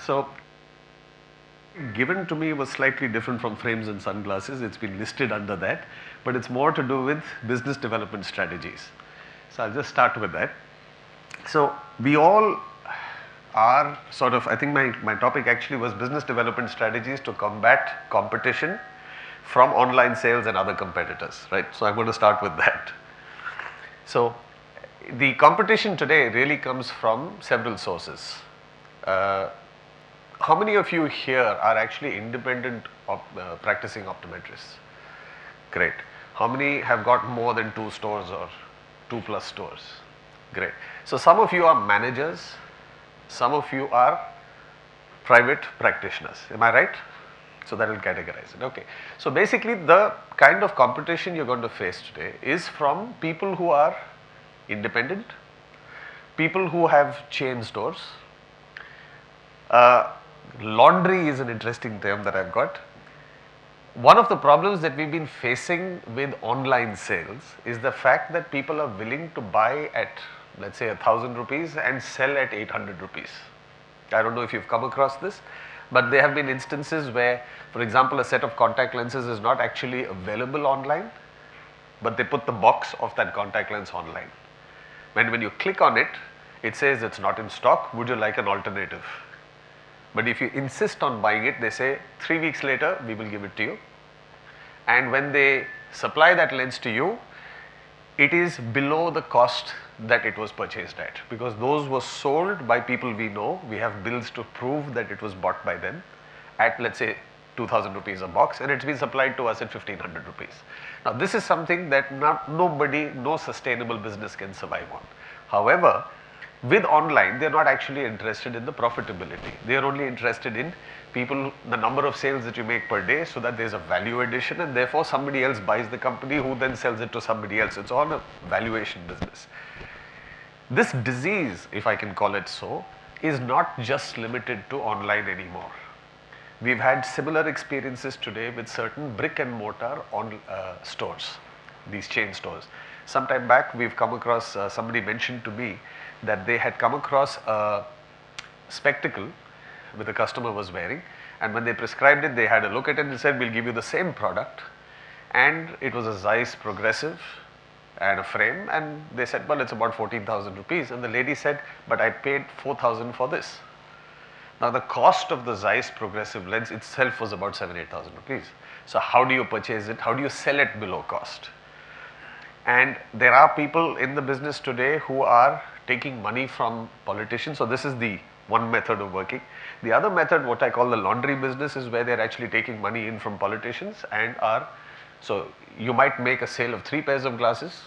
So given to me was slightly different from frames and sunglasses. It's been listed under that, but it's more to do with business development strategies. So I'll just start with that. So we all are sort of, I think my topic actually was business development strategies to combat competition from online sales and other competitors, right? So I'm going to start with that. So the competition today really comes from several sources. How many of you here are actually independent practicing optometrists? Great. How many have got more than 2 stores or 2+ stores? Great. So some of you are managers, some of you are private practitioners. Am I right? So that will categorize it. Okay. So basically the kind of competition you're going to face today is from people who are independent, people who have chain stores. Laundry is an interesting term that I've got. One of the problems that we've been facing with online sales is the fact that people are willing to buy at, let's say, 1,000 rupees and sell at 800 rupees. I don't know if you've come across this, but there have been instances where, for example, a set of contact lenses is not actually available online, but they put the box of that contact lens online. When you click on it, it says it's not in stock, would you like an alternative? But if you insist on buying it, they say 3 weeks later we will give it to you. And when they supply that lens to you, it is below the cost that it was purchased at, because those were sold by people we know. We have bills to prove that it was bought by them at, let's say, 2,000 rupees a box, and it's been supplied to us at 1,500 rupees. Now this is something that no sustainable business can survive on. However, with online, they are not actually interested in the profitability. They are only interested in the number of sales that you make per day, so that there is a value addition, and therefore somebody else buys the company who then sells it to somebody else. It's all a valuation business. This disease, if I can call it so, is not just limited to online anymore. We've had similar experiences today with certain brick and mortar stores, these chain stores. Some time back we've come across, somebody mentioned to me that they had come across a spectacle that the customer was wearing, and when they prescribed it, they had a look at it and said, we'll give you the same product, and it was a Zeiss progressive and a frame, and they said, well, it's about 14,000 rupees, and the lady said, but I paid 4,000 for this. Now the cost of the Zeiss progressive lens itself was about 7,000-8,000 rupees. So how do you purchase it? How do you sell it below cost? And there are people in the business today who are taking money from politicians. So this is the one method of working. The other method, what I call the laundry business, is where they're actually taking money in from politicians and so you might make a sale of 3 pairs of glasses.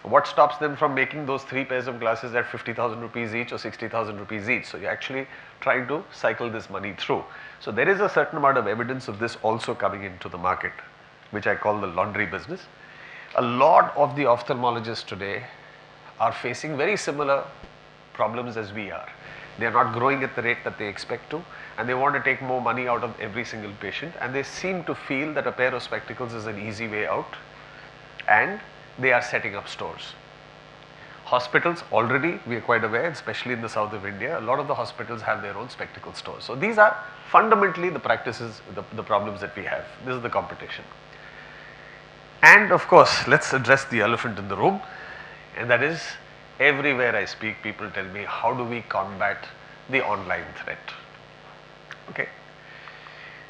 What stops them from making those 3 pairs of glasses at 50,000 rupees each or 60,000 rupees each? So you're actually trying to cycle this money through. So there is a certain amount of evidence of this also coming into the market, which I call the laundry business. A lot of the ophthalmologists today are facing very similar problems as we are. They are not growing at the rate that they expect to, and they want to take more money out of every single patient, and they seem to feel that a pair of spectacles is an easy way out, and they are setting up stores. Hospitals already, we are quite aware, especially in the south of India, a lot of the hospitals have their own spectacle stores. So these are fundamentally the practices, the problems that we have. This is the competition. And of course, let's address the elephant in the room, and that is, everywhere I speak, people tell me, how do we combat the online threat? Okay.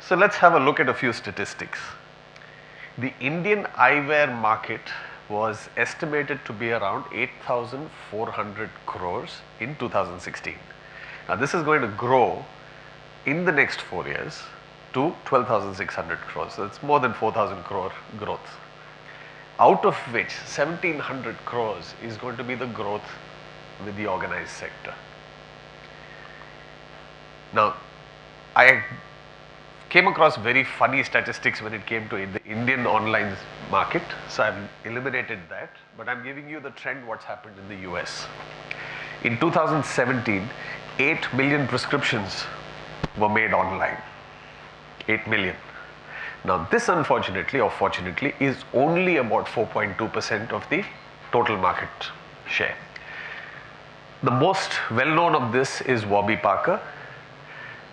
So let's have a look at a few statistics. The Indian eyewear market was estimated to be around 8,400 crores in 2016. Now this is going to grow in the next 4 years to 12,600 crores. So it's more than 4,000 crore growth. Out of which 1,700 crores is going to be the growth with the organized sector. Now, I came across very funny statistics when it came to the Indian online market, so I've eliminated that, but I'm giving you the trend what's happened in the US. In 2017, 8 million prescriptions were made online. 8 million. Now this, unfortunately or fortunately, is only about 4.2% of the total market share. The most well known of this is Warby Parker,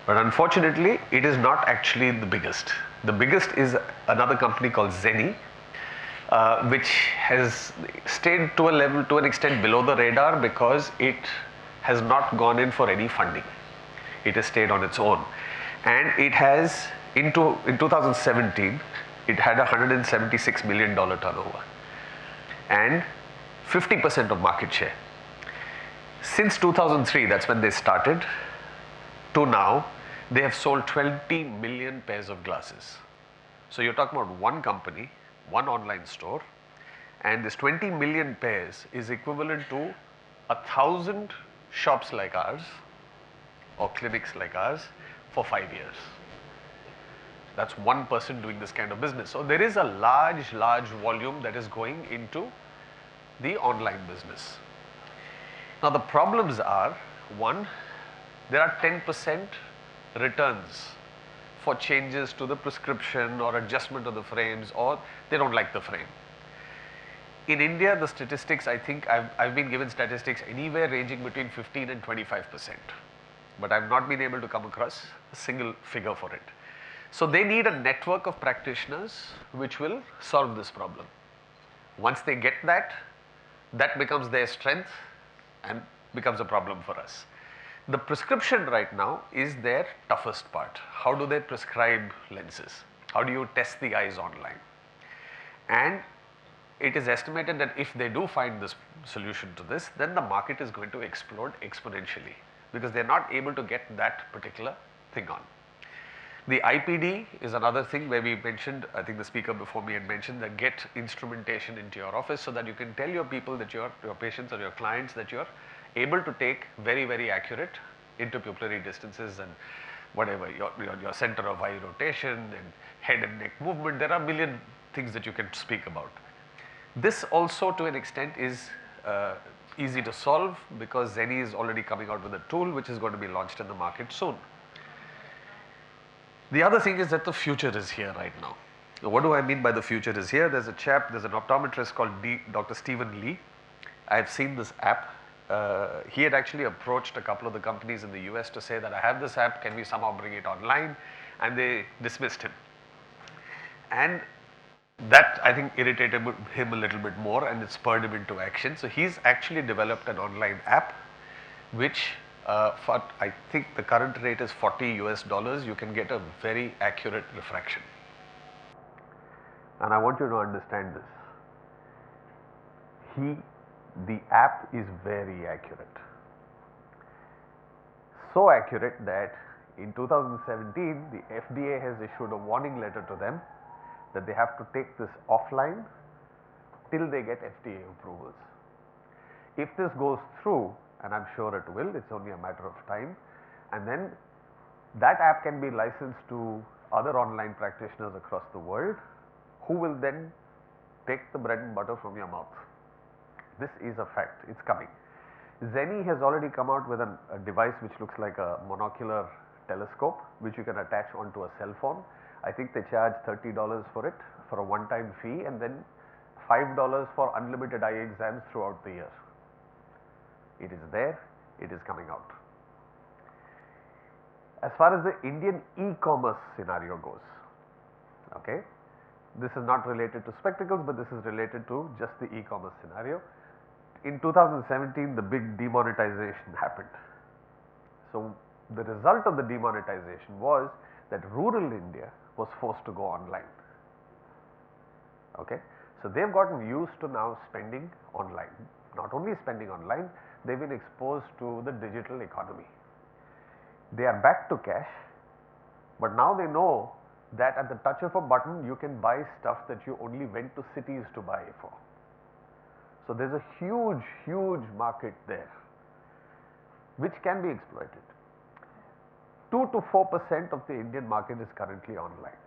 But unfortunately, it is not actually the biggest. The biggest is another company called Zenny, which has stayed to a level, to an extent, below the radar because it has not gone in for any funding. It has stayed on its own. And it has, in 2017, it had a $176 million turnover and 50% of market share. Since 2003, that's when they started, to now, they have sold 20 million pairs of glasses. So you're talking about one company, one online store, and this 20 million pairs is equivalent to 1,000 shops like ours or clinics like ours for 5 years. That's one person doing this kind of business. So there is a large volume that is going into the online business. Now the problems are, one, there are 10% returns for changes to the prescription or adjustment of the frames, or they don't like the frame. In India, the statistics, I think I've been given statistics anywhere ranging between 15 and 25%, but I've not been able to come across a single figure for it. So they need a network of practitioners which will solve this problem. Once they get that, that becomes their strength and becomes a problem for us. The prescription right now is their toughest part. How do they prescribe lenses? How do you test the eyes online? And it is estimated that if they do find this solution to this, then the market is going to explode exponentially because they're not able to get that particular thing on. The IPD is another thing where we mentioned, I think the speaker before me had mentioned, that get instrumentation into your office so that you can tell your people that your patients or your clients that you're able to take very accurate interpupillary distances and whatever, your center of eye rotation and head and neck movement. There are a million things that you can speak about. This also to an extent is easy to solve because Zenny is already coming out with a tool which is going to be launched in the market soon. The other thing is that the future is here right now. Now, what do I mean by the future is here? There's an optometrist called Dr. Stephen Lee. I've seen this app. He had actually approached a couple of the companies in the US to say that I have this app, can we somehow bring it online? And they dismissed him. And that I think irritated him a little bit more and it spurred him into action. So he's actually developed an online app which for I think the current rate is $40 US, you can get a very accurate refraction. And I want you to understand this. The app is very accurate. So accurate that in 2017, the FDA has issued a warning letter to them that they have to take this offline till they get FDA approvals. If this goes through, and I'm sure it will, it's only a matter of time, and then that app can be licensed to other online practitioners across the world who will then take the bread and butter from your mouth. This is a fact, it's coming. Zenny has already come out with a device which looks like a monocular telescope which you can attach onto a cell phone. I think they charge $30 for it for a one-time fee and then $5 for unlimited eye exams throughout the year. It is there, it is coming out. As far as the Indian e-commerce scenario goes, okay, this is not related to spectacles, but this is related to just the e-commerce scenario. In 2017, the big demonetization happened. So the result of the demonetization was that rural India was forced to go online. Okay, so they've gotten used to now spending online. Not only spending online, they've been exposed to the digital economy. They are back to cash, but now they know that at the touch of a button you can buy stuff that you only went to cities to buy for. So there's a huge market there which can be exploited. 2 to 4% of the Indian market is currently online.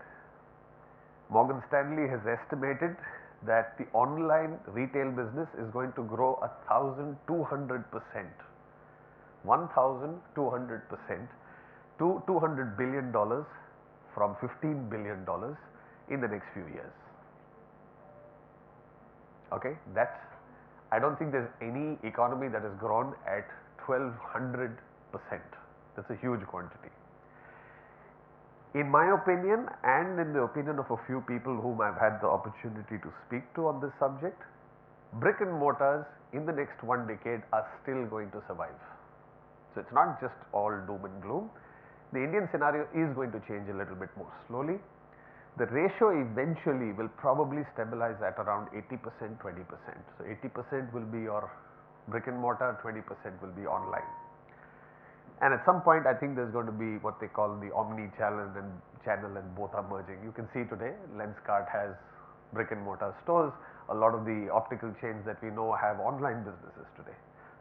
Morgan Stanley has estimated that the online retail business is going to grow 1,200%, 1,200% to $200 billion from $15 billion in the next few years. Okay, I don't think there's any economy that has grown at 1,200%. That's a huge quantity. In my opinion and in the opinion of a few people whom I have had the opportunity to speak to on this subject, brick and mortars in the next 1 decade are still going to survive. So, it is not just all doom and gloom. The Indian scenario is going to change a little bit more slowly. The ratio eventually will probably stabilize at around 80%, 20%. So, 80% will be your brick and mortar, 20% will be online. And at some point I think there is going to be what they call the omni-channel and both are merging. You can see today Lenskart has brick and mortar stores. A lot of the optical chains that we know have online businesses today.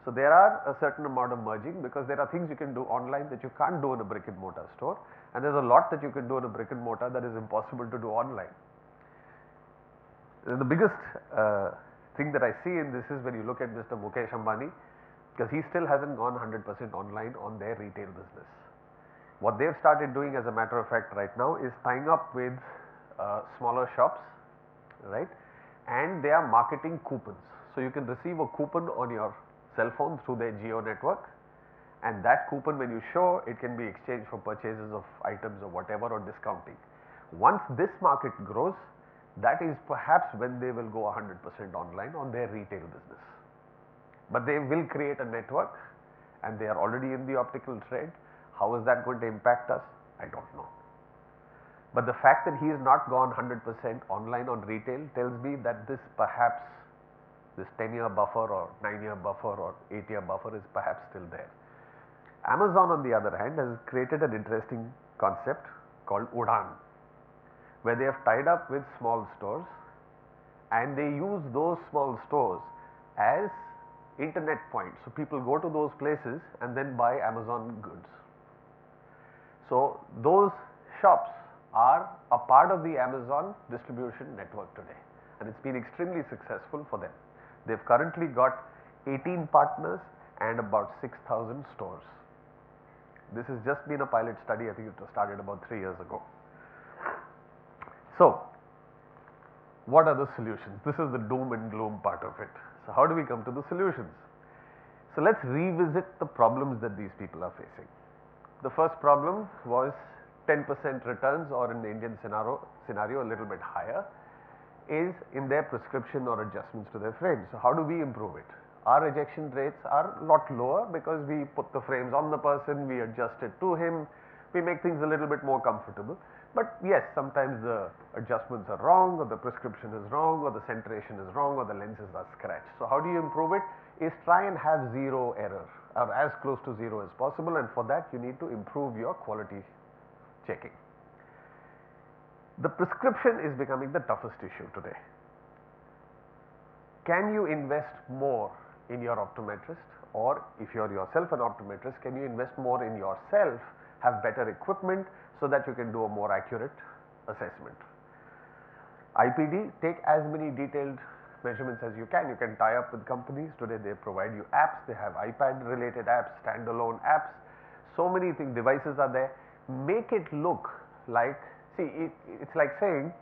So, there are a certain amount of merging because there are things you can do online that you can't do in a brick and mortar store, and there is a lot that you can do in a brick and mortar that is impossible to do online. And the biggest thing that I see in this is when you look at Mr. Mukesh Ambani, because he still hasn't gone 100% online on their retail business. What they have started doing as a matter of fact right now is tying up with smaller shops, right, and they are marketing coupons. So, you can receive a coupon on your cell phone through their Geo network, and that coupon when you show it can be exchanged for purchases of items or whatever or discounting. Once this market grows, that is perhaps when they will go 100% online on their retail business. But they will create a network and they are already in the optical trade. How is that going to impact us? I do not know. But the fact that he has not gone 100% online on retail tells me that this perhaps this 10-year buffer or 9-year buffer or 8-year buffer is perhaps still there. Amazon on the other hand has created an interesting concept called Udan, where they have tied up with small stores and they use those small stores as internet points. So, people go to those places and then buy Amazon goods. So, those shops are a part of the Amazon distribution network today, and it has been extremely successful for them. They have currently got 18 partners and about 6,000 stores. This has just been a pilot study. I think it was started about 3 years ago. So, what are the solutions? This is the doom and gloom part of it. So, how do we come to the solutions? So, let us revisit the problems that these people are facing. The first problem was 10% returns, or in the Indian scenario a little bit higher, is in their prescription or adjustments to their frames. So, how do we improve it? Our rejection rates are a lot lower because we put the frames on the person, we adjust it to him, we make things a little bit more comfortable. But yes, sometimes the adjustments are wrong, or the prescription is wrong, or the centration is wrong, or the lenses are scratched. So, how do you improve it? Is try and have zero error or as close to zero as possible, and for that you need to improve your quality checking. The prescription is becoming the toughest issue today. Can you invest more in your optometrist, or if you are yourself an optometrist, can you invest more in yourself, have better equipment so that you can do a more accurate assessment? IPD, take as many detailed measurements as you can. You can tie up with companies. Today they provide you apps, they have iPad related apps, standalone apps, so many things, devices are there. Make it look like, see, it's like saying,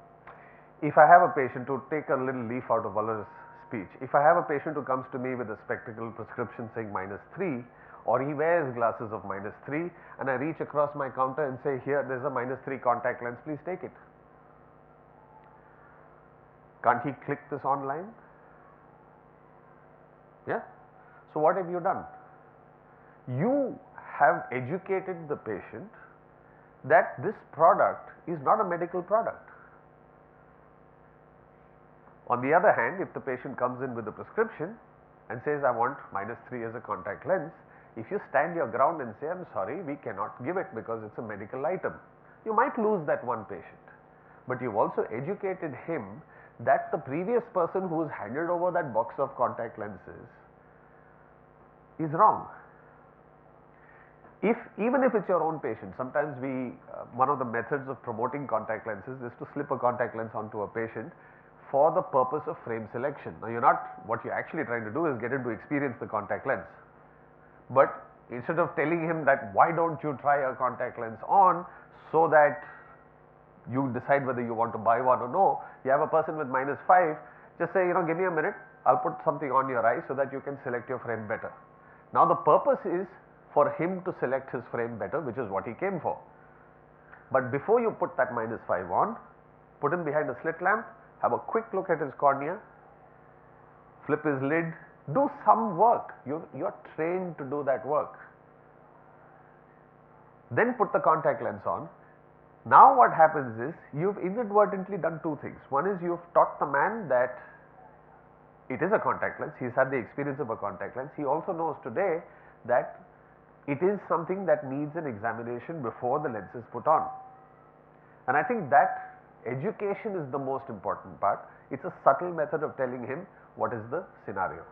if I have a patient, to take a little leaf out of Waller's speech, if I have a patient who comes to me with a spectacle prescription saying -3, or he wears glasses of -3, and I reach across my counter and say, here there is a -3 contact lens, please take it. Can't he click this online? Yeah. So, what have you done? You have educated the patient that this product is not a medical product. On the other hand, if the patient comes in with a prescription and says, I want -3 as a contact lens, if you stand your ground and say, I am sorry, we cannot give it because it is a medical item, you might lose that one patient. But you have also educated him that the previous person who has handed over that box of contact lenses is wrong. Even if it is your own patient, sometimes one of the methods of promoting contact lenses is to slip a contact lens onto a patient for the purpose of frame selection. Now, what you are actually trying to do is get him to experience the contact lens. But instead of telling him that why don't you try a contact lens on so that you decide whether you want to buy one or no, you have a person with -5, just say, give me a minute, I will put something on your eye so that you can select your frame better. Now, the purpose is for him to select his frame better, which is what he came for. But before you put that -5 on, put him behind a slit lamp, have a quick look at his cornea, flip his lid, do some work. You're trained to do that work. Then put the contact lens on. Now what happens is, you've inadvertently done two things. One is you've taught the man that it is a contact lens. He's had the experience of a contact lens. He also knows today that it is something that needs an examination before the lens is put on. And I think that education is the most important part. It's a subtle method of telling him what is the scenario.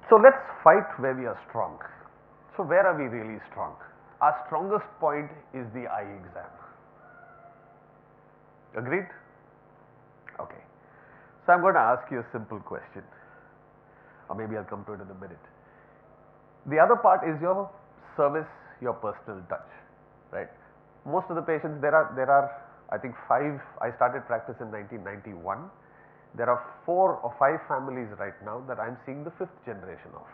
So let's fight where we are strong. So where are we really strong? Our strongest point is the eye exam. Agreed? Okay. So I'm going to ask you a simple question, or maybe I'll come to it in a minute. The other part is your service, your personal touch, right? Most of the patients, there are I think 5, I started practice in 1991. There are 4 or 5 families right now that I am seeing the 5th generation of.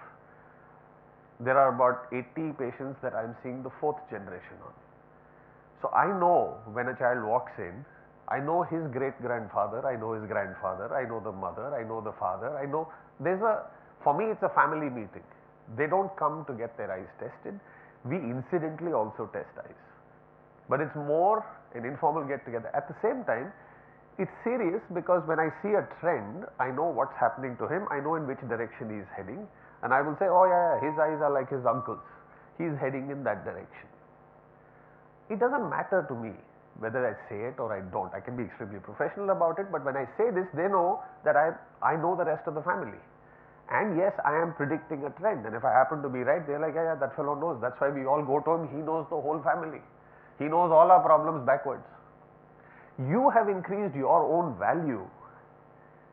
There are about 80 patients that I am seeing the 4th generation on. So I know when a child walks in, I know his great grandfather, I know his grandfather, I know the mother, I know the father, I know for me it's a family meeting. They don't come to get their eyes tested. We incidentally also test eyes. But it's more an informal get together. At the same time, it's serious because when I see a trend, I know what's happening to him, I know in which direction he is heading, and I will say, oh yeah, his eyes are like his uncle's, he is heading in that direction. It doesn't matter to me whether I say it or I don't. I can be extremely professional about it, but when I say this, they know that I know the rest of the family. And yes, I am predicting a trend, and if I happen to be right, they're like, yeah, that fellow knows. That's why we all go to him. He knows the whole family. He knows all our problems backwards. You have increased your own value,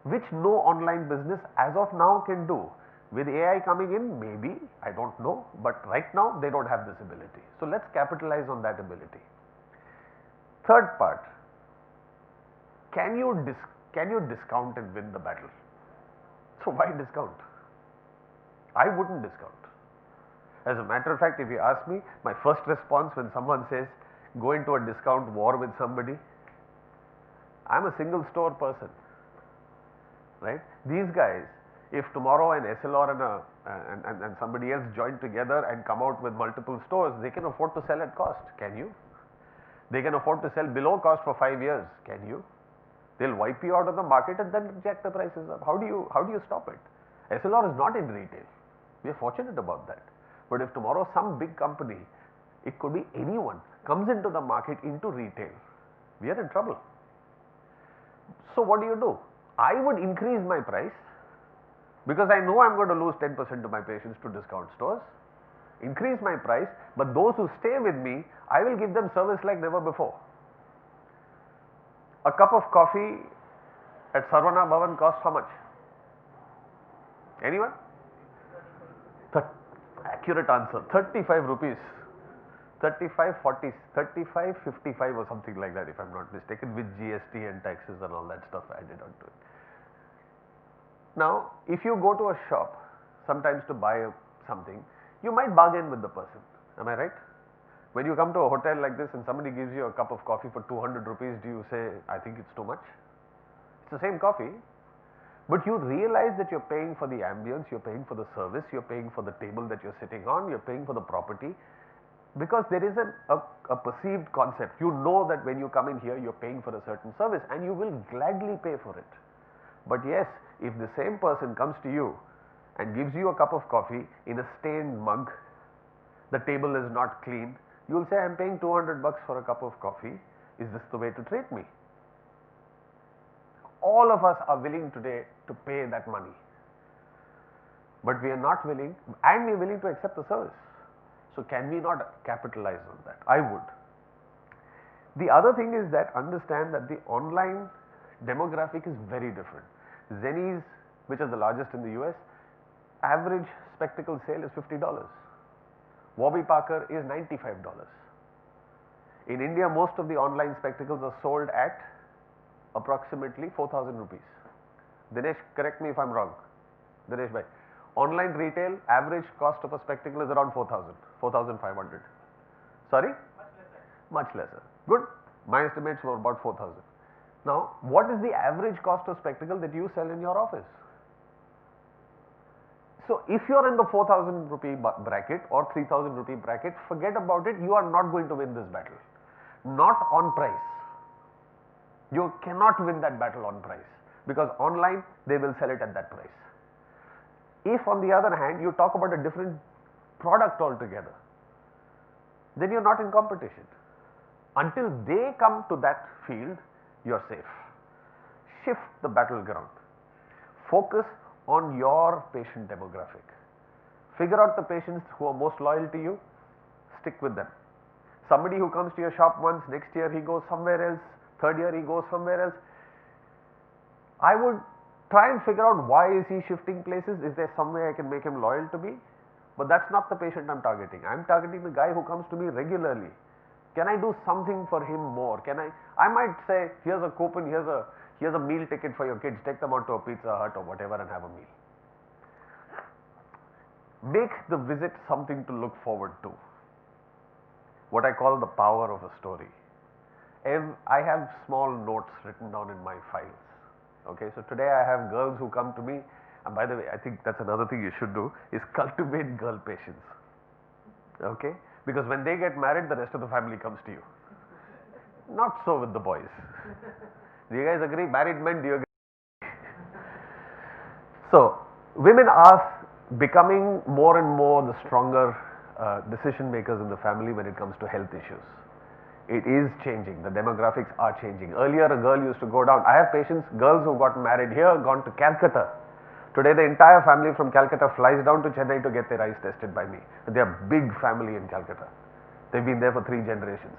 which no online business as of now can do. With AI coming in, maybe, I don't know, but right now they don't have this ability. So let's capitalize on that ability. Third part, can you discount and win the battle? So why discount? I wouldn't discount. As a matter of fact, if you ask me, my first response when someone says go into a discount war with somebody, I'm a single store person, right? These guys, if tomorrow an SLR and somebody else join together and come out with multiple stores, they can afford to sell at cost. Can you? They can afford to sell below cost for 5 years. Can you? They'll wipe you out of the market and then jack the prices up. How do you stop it? SLR is not in retail. We are fortunate about that. But if tomorrow some big company, it could be anyone, comes into the market into retail, we are in trouble. So what do? I would increase my price because I know I'm going to lose 10% of my patients to discount stores. Increase my price, but those who stay with me, I will give them service like never before. A cup of coffee at Sarvana Bhavan costs how much? Anyone? Accurate answer, 35 rupees. 35, 40, 35, 55 or something like that if I'm not mistaken, with GST and taxes and all that stuff added onto it. Now, if you go to a shop sometimes to buy something, you might bargain with the person, am I right? When you come to a hotel like this and somebody gives you a cup of coffee for 200 rupees, do you say, I think it's too much? It's the same coffee, but you realize that you're paying for the ambience, you're paying for the service, you're paying for the table that you're sitting on, you're paying for the property, because there is a perceived concept. You know that when you come in here, you're paying for a certain service and you will gladly pay for it. But yes, if the same person comes to you and gives you a cup of coffee in a stained mug, the table is not clean, you will say, I'm paying 200 bucks for a cup of coffee. Is this the way to treat me? All of us are willing today to pay that money, but we are not willing, and we are willing to accept the service. So can we not capitalize on that? I would. The other thing is that understand that the online demographic is very different. Zennies, which are the largest in the US, average spectacle sale is $50. Warby Parker is $95. In India, most of the online spectacles are sold at approximately 4,000 rupees. Dinesh, correct me if I'm wrong. Dinesh bhai. Online retail, average cost of a spectacle is around 4,000, 4,500. Sorry? Much lesser. Good. My estimates were about 4,000. Now, what is the average cost of spectacle that you sell in your office? So, if you are in the 4,000 rupee bracket or 3,000 rupee bracket, forget about it, you are not going to win this battle. Not on price. You cannot win that battle on price, because online they will sell it at that price. If on the other hand you talk about a different product altogether, then you are not in competition. Until they come to that field, you are safe. Shift the battleground. Focus on your patient demographic. Figure out the patients who are most loyal to you, stick with them. Somebody who comes to your shop once, next year he goes somewhere else, third year he goes somewhere else. I would try and figure out why is he shifting places, is there some way I can make him loyal to me? But that's not the patient I am targeting. I am targeting the guy who comes to me regularly. Can I do something for him more? I might say, here's a coupon, here's a meal ticket for your kids, take them out to a Pizza Hut or whatever and have a meal. Make the visit something to look forward to. What I call the power of a story. I have small notes written down in my files. Okay, so today I have girls who come to me, and by the way, I think that's another thing you should do, is cultivate girl patients. Okay, because when they get married, the rest of the family comes to you. Not so with the boys. Do you guys agree? Married men, do you agree? So, women are becoming more and more the stronger decision makers in the family when it comes to health issues. It is changing, the demographics are changing. Earlier a girl used to go down, I have patients, girls who got married here, gone to Calcutta. Today the entire family from Calcutta flies down to Chennai to get their eyes tested by me. They are big family in Calcutta. They've been there for 3 generations.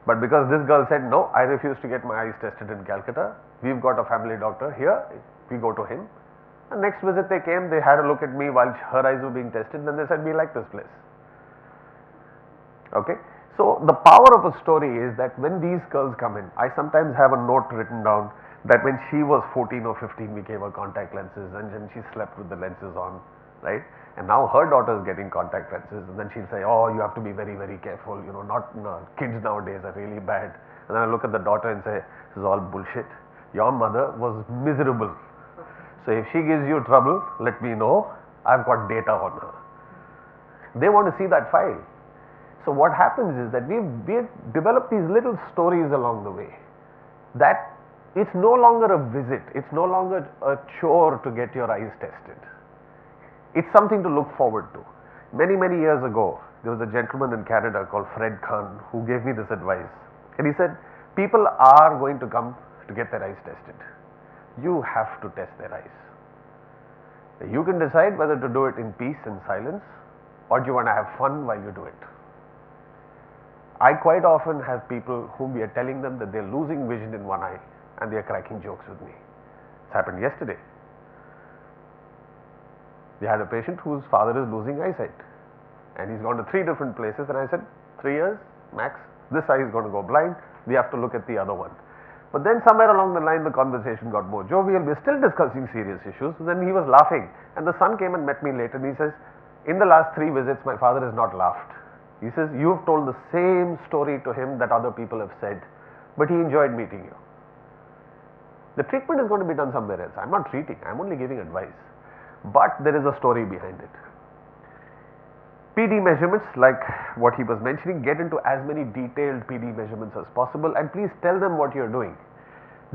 But because this girl said, no, I refuse to get my eyes tested in Calcutta, we've got a family doctor here, we go to him. And next visit they came, they had a look at me while her eyes were being tested, then they said, we like this place. Okay. So, the power of a story is that when these girls come in, I sometimes have a note written down that when she was 14 or 15 we gave her contact lenses and then she slept with the lenses on, right? And now her daughter is getting contact lenses and then she'll say, oh, you have to be very, very careful, you know, kids nowadays are really bad. And then I look at the daughter and say, this is all bullshit. Your mother was miserable. So, if she gives you trouble, let me know, I've got data on her. They want to see that file. So, what happens is that we've developed these little stories along the way, that it's no longer a visit, it's no longer a chore to get your eyes tested. It's something to look forward to. Many, many years ago, there was a gentleman in Canada called Fred Khan who gave me this advice. And he said, people are going to come to get their eyes tested. You have to test their eyes. You can decide whether to do it in peace and silence, or do you want to have fun while you do it. I quite often have people whom we are telling them that they are losing vision in one eye and they are cracking jokes with me. It happened yesterday. We had a patient whose father is losing eyesight and he's gone to 3 different places, and I said, 3 years max, this eye is going to go blind, we have to look at the other one. But then somewhere along the line the conversation got more jovial, we are still discussing serious issues. Then he was laughing and the son came and met me later and he says, in the last 3 visits my father has not laughed. He says, you have told the same story to him that other people have said, but he enjoyed meeting you. The treatment is going to be done somewhere else. I am not treating, I am only giving advice. But there is a story behind it. PD measurements, like what he was mentioning, get into as many detailed PD measurements as possible, and please tell them what you are doing.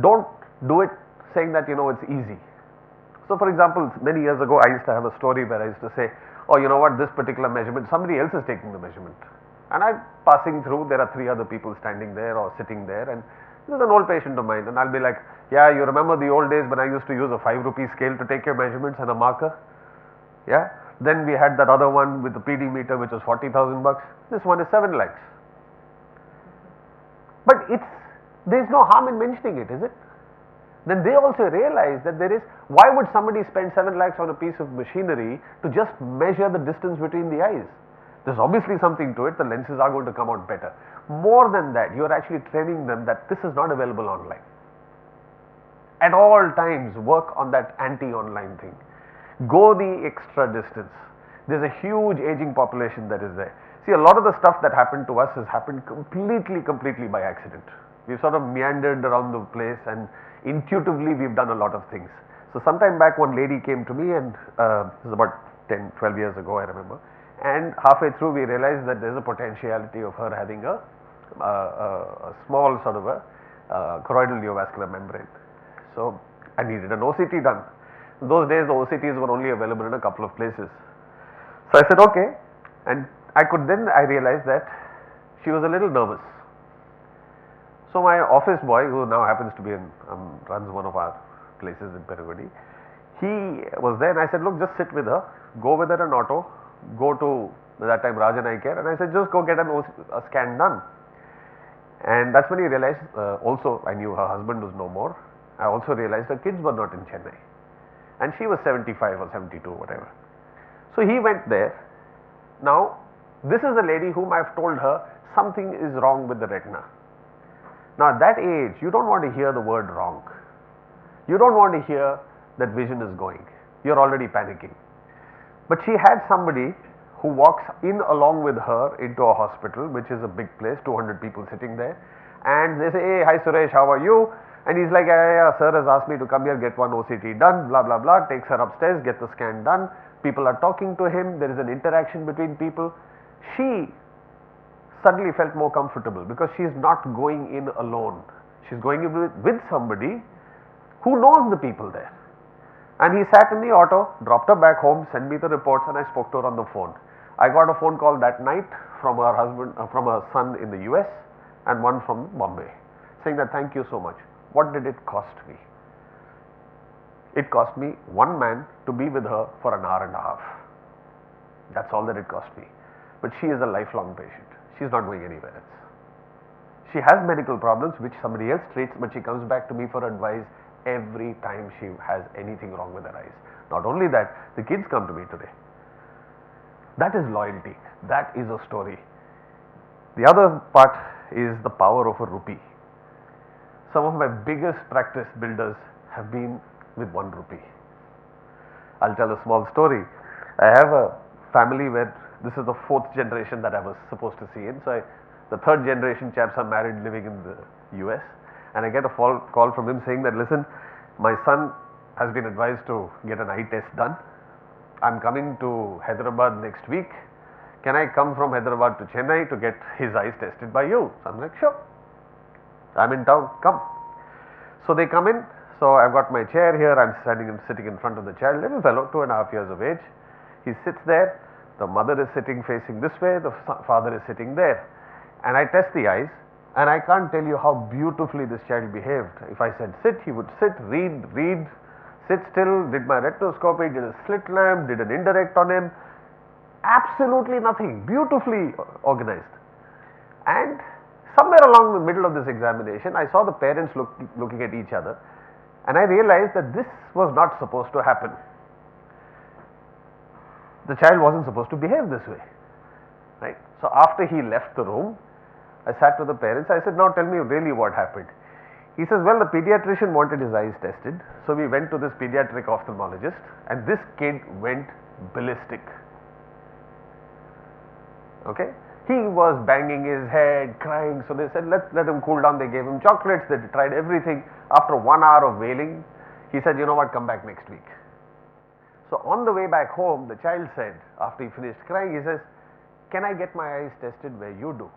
Don't do it saying that, you know, it's easy. So, for example, many years ago I used to have a story where I used to say, oh, you know what, this particular measurement, somebody else is taking the measurement. And I'm passing through, there are 3 other people standing there or sitting there, and there's an old patient of mine, and I'll be like, yeah, you remember the old days when I used to use a 5 rupee scale to take your measurements and a marker? Yeah. Then we had that other one with the PD meter which was 40,000 bucks. This one is 7 lakhs. But there's no harm in mentioning it, is it? Then they also realize that why would somebody spend 7 lakhs on a piece of machinery to just measure the distance between the eyes? There's obviously something to it, the lenses are going to come out better. More than that, you are actually training them that this is not available online. At all times, work on that anti-online thing. Go the extra distance. There's a huge aging population that is there. See, a lot of the stuff that happened to us has happened completely by accident. We've sort of meandered around the place and intuitively we've done a lot of things. So sometime back one lady came to me, and this is about 10, 12 years ago, I remember, and halfway through we realized that there's a potentiality of her having a small sort of a choroidal neovascular membrane. So I needed an OCT done. In those days the OCTs were only available in a couple of places. So I said okay, and I realized that she was a little nervous. So my office boy, who now happens to be runs one of our places in Perugudi, he was there, and I said, look, just sit with her, go with her in auto, go to that time Rajan Eye Care, and I said, just go get a scan done. And that's when he realized, also I knew her husband was no more. I also realized her kids were not in Chennai, and she was 75 or 72, whatever. So he went there. Now this is a lady whom I've told her something is wrong with the retina. Now at that age you don't want to hear the word wrong. You don't want to hear that vision is going. You're already panicking. But she had somebody who walks in along with her into a hospital, which is a big place, 200 people sitting there, and they say, hey, hi Suresh, how are you? And he's like, yeah, sir has asked me to come here, get one OCT done, blah blah blah, takes her upstairs, get the scan done. People are talking to him, there is an interaction between people. She suddenly felt more comfortable because she is not going in alone. She's going in with somebody who knows the people there. And he sat in the auto, dropped her back home, sent me the reports, and I spoke to her on the phone. I got a phone call that night from her husband, from her son in the US, and one from Bombay, saying that thank you so much. What did it cost me? It cost me one man to be with her for an hour and a half. That's all that it cost me. But she is a lifelong patient. She's not going anywhere else. She has medical problems which somebody else treats, but she comes back to me for advice every time she has anything wrong with her eyes. Not only that, the kids come to me today. That is loyalty. That is a story. The other part is the power of a rupee. Some of my biggest practice builders have been with 1 rupee. I'll tell a small story. I have a family where this is the 4th generation that I was supposed to see in. So the 3rd generation chaps are married, living in the US, and I get a call from him saying that, listen, my son has been advised to get an eye test done. I'm coming to Hyderabad next week. Can I come from Hyderabad to Chennai to get his eyes tested by you? So I'm like, sure. I'm in town, come. So they come in. So I've got my chair here. I'm sitting in front of the child, little fellow, 2.5 years of age. He sits there. The mother is sitting facing this way. The father is sitting there. And I test the eyes. And I can't tell you how beautifully this child behaved. If I said sit, he would sit, read, sit still, did my retinoscopy, did a slit lamp, did an indirect on him. Absolutely nothing, beautifully organized. And somewhere along the middle of this examination, I saw the parents looking at each other, and I realized that this was not supposed to happen. The child wasn't supposed to behave this way, right? So after he left the room, I sat with the parents. I said, now tell me really what happened. He says, well, the pediatrician wanted his eyes tested, so we went to this pediatric ophthalmologist, and this kid went ballistic. Okay, he was banging his head, crying. So they said, let's let him cool down. They gave him chocolates. They tried everything. After 1 hour of wailing, he said, you know what, come back next week. So on the way back home, the child said, after he finished crying, he says, can I get my eyes tested where you do?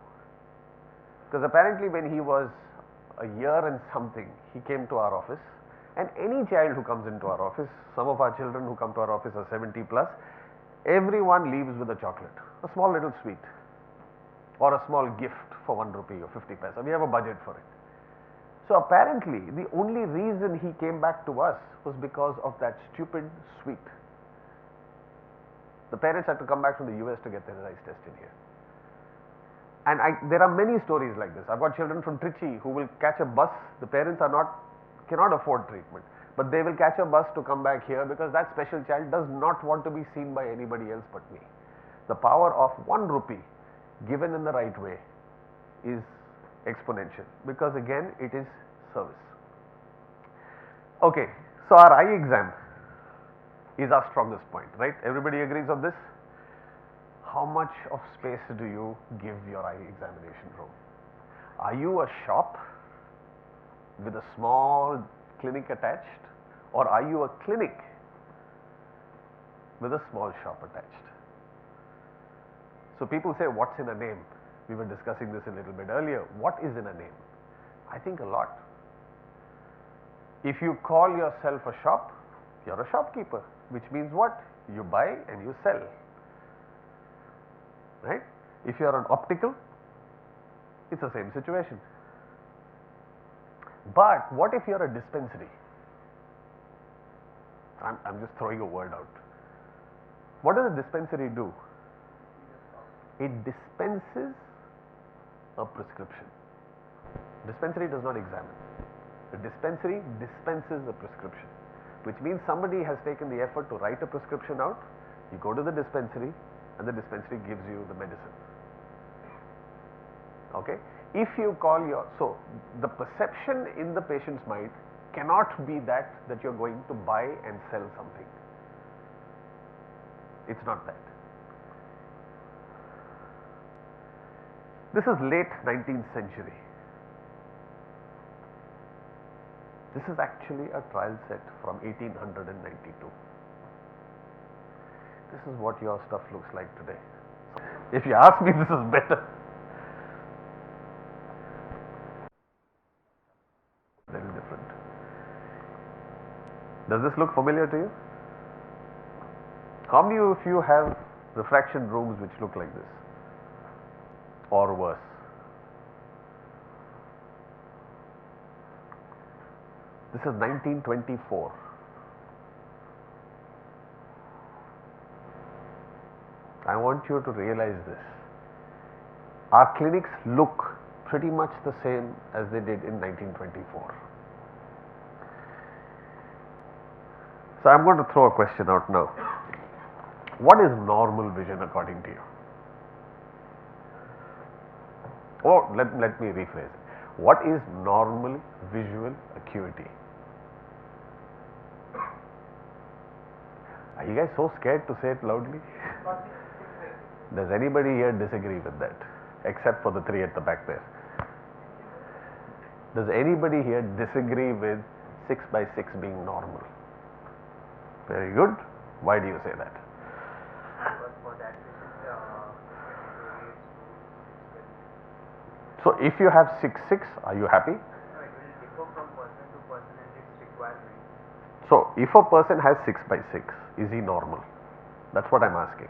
Because apparently when he was a year and something, he came to our office, and any child who comes into our office, some of our children who come to our office are 70 plus, everyone leaves with a chocolate, a small little sweet, or a small gift for 1 rupee or 50 paisa. We have a budget for it. So apparently the only reason he came back to us was because of that stupid sweet. The parents had to come back from the US to get their eyes tested here. And there are many stories like this. I've got children from Trichy who will catch a bus. The parents cannot afford treatment, but they will catch a bus to come back here because that special child does not want to be seen by anybody else but me. The power of 1 rupee given in the right way is exponential, because again it is service. Okay, so our eye exam is our strongest point, right? Everybody agrees on this. how much of space do you give your eye examination room? Are you a shop with a small clinic attached, or are you a clinic with a small shop attached? So people say, what's in a name? We were discussing this a little bit earlier. What is in a name? I think a lot. If you call yourself a shop, you're a shopkeeper, which means what? You buy and you sell, right? If you are an optical, it's the same situation. But what if you are a dispensary? I'm just throwing a word out. What does a dispensary do? It dispenses a prescription. Dispensary does not examine. The dispensary dispenses a prescription, which means somebody has taken the effort to write a prescription out. You go to the dispensary and the dispensary gives you the medicine. Okay? If you call so the perception in the patient's mind cannot be that you're going to buy and sell something. It's not that. This is late 19th century. This is actually a trial set from 1892. This is what your stuff looks like today. If you ask me, this is better. Very different. Does this look familiar to you? How many of you have refraction rooms which look like this or worse? This is 1924. I want you to realize this. Our clinics look pretty much the same as they did in 1924. So I'm going to throw a question out now. What is normal vision according to you? Or let me rephrase it. What is normal visual acuity? Are you guys so scared to say it loudly? Does anybody here disagree with that? Except for the three at the back there. Does anybody here disagree with 6 by 6 being normal? Very good. Why do you say that? So if you have 6/6, are you happy? No, it will differ from person to person and its requirement. So if a person has 6 by 6, is he normal? That's what I'm asking.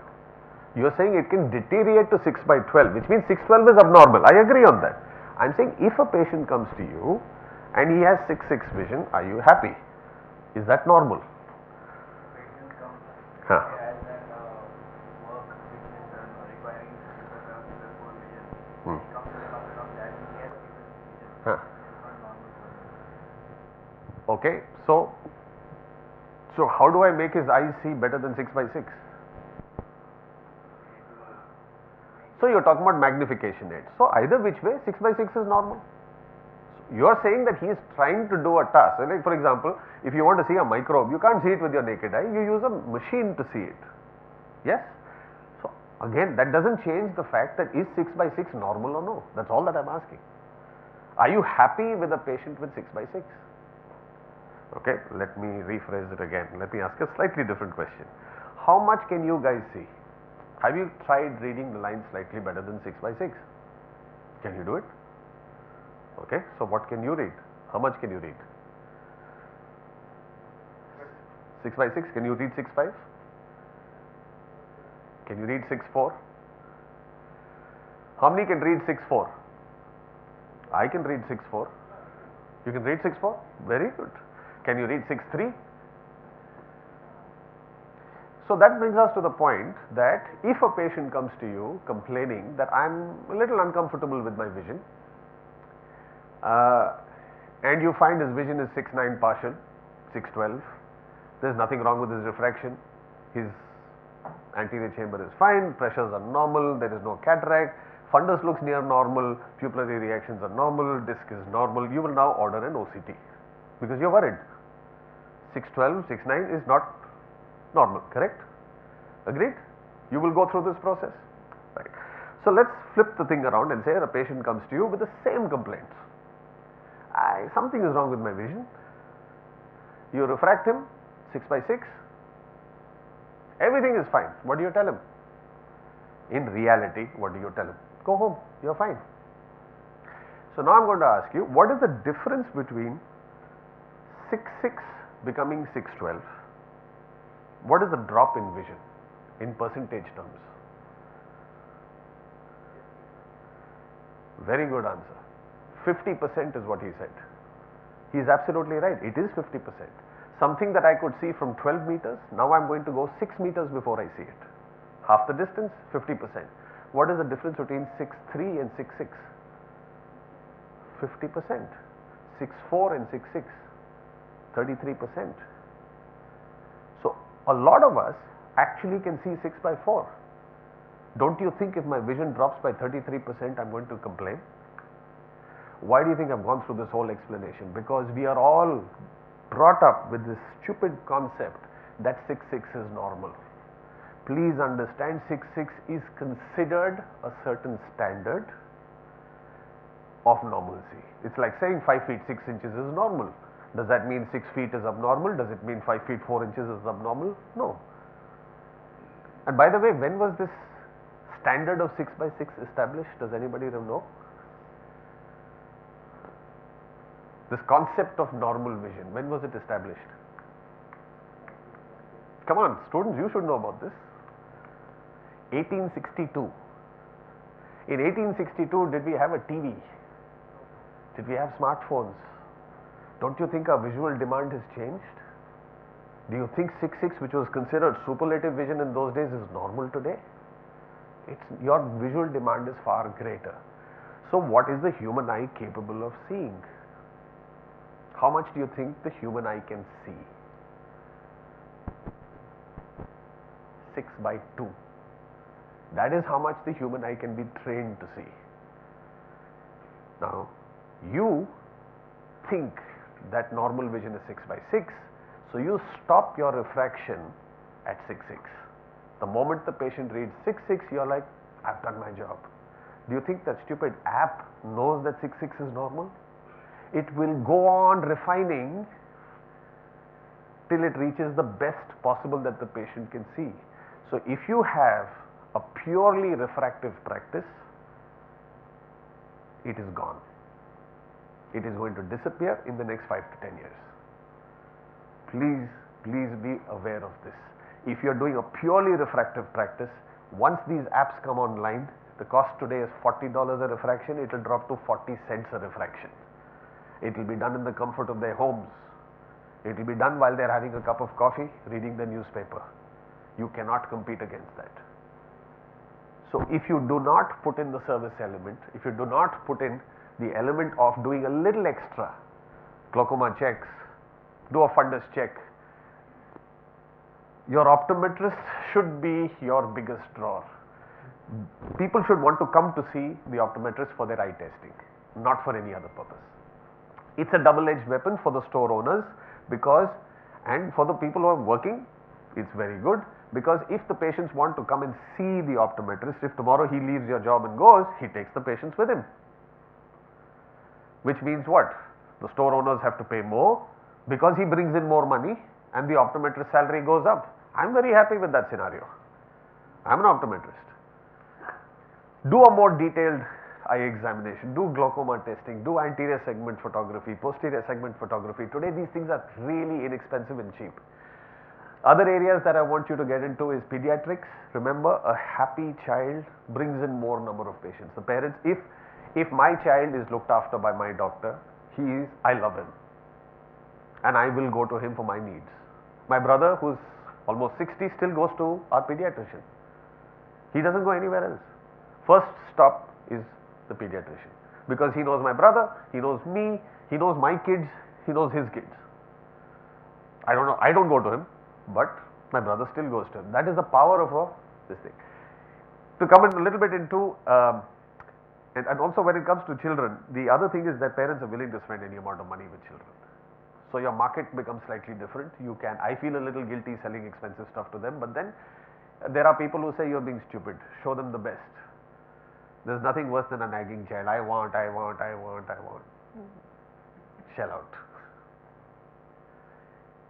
You are saying it can deteriorate to 6 by 12, which means 6/12 is abnormal. I agree on that. I'm saying if a patient comes to you and he has 6/6 vision, are you happy? Is that normal? Patient comes Huh. as an work which is requiring the full vision. Hmm. He comes to the hospital of that he has given vision. Huh. It's not normal for him. Okay, so how do I make his eyes see better than 6 by 6? So you're talking about magnification aids. So either which way, 6 by 6 is normal. So you are saying that he is trying to do a task. Like for example, if you want to see a microbe, you can't see it with your naked eye. You use a machine to see it. Yes. So again, that doesn't change the fact that is 6 by 6 normal or no. That's all that I'm asking. Are you happy with a patient with 6 by 6? Okay, let me rephrase it again. Let me ask a slightly different question. How much can you guys see? Have you tried reading the lines slightly better than 6 by 6? Can you do it? Okay, so what can you read? How much can you read? 6 by 6, can you read 6/5? Can you read 6/4? How many can read 6/4? I can read 6/4. You can read 6/4? Very good. Can you read 6/3? So that brings us to the point that if a patient comes to you complaining that I'm a little uncomfortable with my vision, and you find his vision is 6/9 partial, 6/12, there's nothing wrong with his refraction, his anterior chamber is fine, pressures are normal, there is no cataract, fundus looks near normal, pupillary reactions are normal, disc is normal, you will now order an OCT because you're worried. 6/12, 6/9 is not normal, correct? Agreed? You will go through this process. So let's flip the thing around and say a patient comes to you with the same complaints. Something is wrong with my vision. You refract him 6 by 6. Everything is fine. What do you tell him? In reality, what do you tell him? Go home, you're fine. So now I'm going to ask you, what is the difference between 6/6 becoming 6/12? What is the drop in vision in percentage terms? Very good answer. 50% is what he said. He is absolutely right. It is 50%. Something that I could see from 12 meters, now I'm going to go 6 meters before I see it. Half the distance, 50%. What is the difference between 6/3 and 6/6? 50%. 6/4 and 6/6, 33%. So a lot of us actually can see 6 by 4. Don't you think if my vision drops by 33%, I'm going to complain? Why do you think I've gone through this whole explanation? Because we are all brought up with this stupid concept that 6/6 is normal. Please understand, 6/6 is considered a certain standard of normalcy. It's like saying 5 feet 6 inches is normal. Does that mean 6 feet is abnormal? Does it mean 5 feet 4 inches is abnormal? No. And by the way, when was this standard of 6 by 6 established? Does anybody know? This concept of normal vision, when was it established? Come on, students, you should know about this. 1862. In 1862, did we have a TV? Did we have smartphones? Don't you think our visual demand has changed? Do you think 6/6, which was considered superlative vision in those days, is normal today? Your visual demand is far greater. So what is the human eye capable of seeing? How much do you think the human eye can see? 6 by 2. That is how much the human eye can be trained to see. Now, you think that normal vision is 6 by 6, so you stop your refraction at 6/6. The moment the patient reads 6/6, you're like, I've done my job. Do you think that stupid app knows that 6/6 is normal? It will go on refining till it reaches the best possible that the patient can see. So if you have a purely refractive practice, it is gone. It is going to disappear in the next 5 to 10 years. Please be aware of this. If you are doing a purely refractive practice, once these apps come online, the cost today is $40 a refraction, it will drop to 40 cents a refraction. It will be done in the comfort of their homes. It will be done while they are having a cup of coffee, reading the newspaper. You cannot compete against that. So if you do not put in the service element, if you do not put in the element of doing a little extra, glaucoma checks, do a fundus check, your optometrist should be your biggest drawer. People should want to come to see the optometrist for their eye testing, not for any other purpose. It's a double-edged weapon for the store owners, because, and for the people who are working, it's very good, because if the patients want to come and see the optometrist, if tomorrow he leaves your job and goes, he takes the patients with him. Which means what? The store owners have to pay more because he brings in more money and the optometrist salary goes up. I'm very happy with that scenario. I'm an optometrist. Do a more detailed eye examination, do glaucoma testing, do anterior segment photography, posterior segment photography. Today these things are really inexpensive and cheap. Other areas that I want you to get into is pediatrics. Remember, a happy child brings in more number of patients. The parents, if my child is looked after by my doctor, I love him and I will go to him for my needs. My brother, who's almost 60, still goes to our pediatrician. He doesn't go anywhere else. First stop is the pediatrician, because he knows my brother, he knows me, he knows my kids, he knows his kids. I don't go to him, but my brother still goes to him. That is the power of this thing. To come in a little bit into and also when it comes to children, the other thing is that parents are willing to spend any amount of money with children. So your market becomes slightly different. I feel a little guilty selling expensive stuff to them, but then there are people who say you're being stupid. Show them the best. There's nothing worse than a nagging child. I want. Shell out.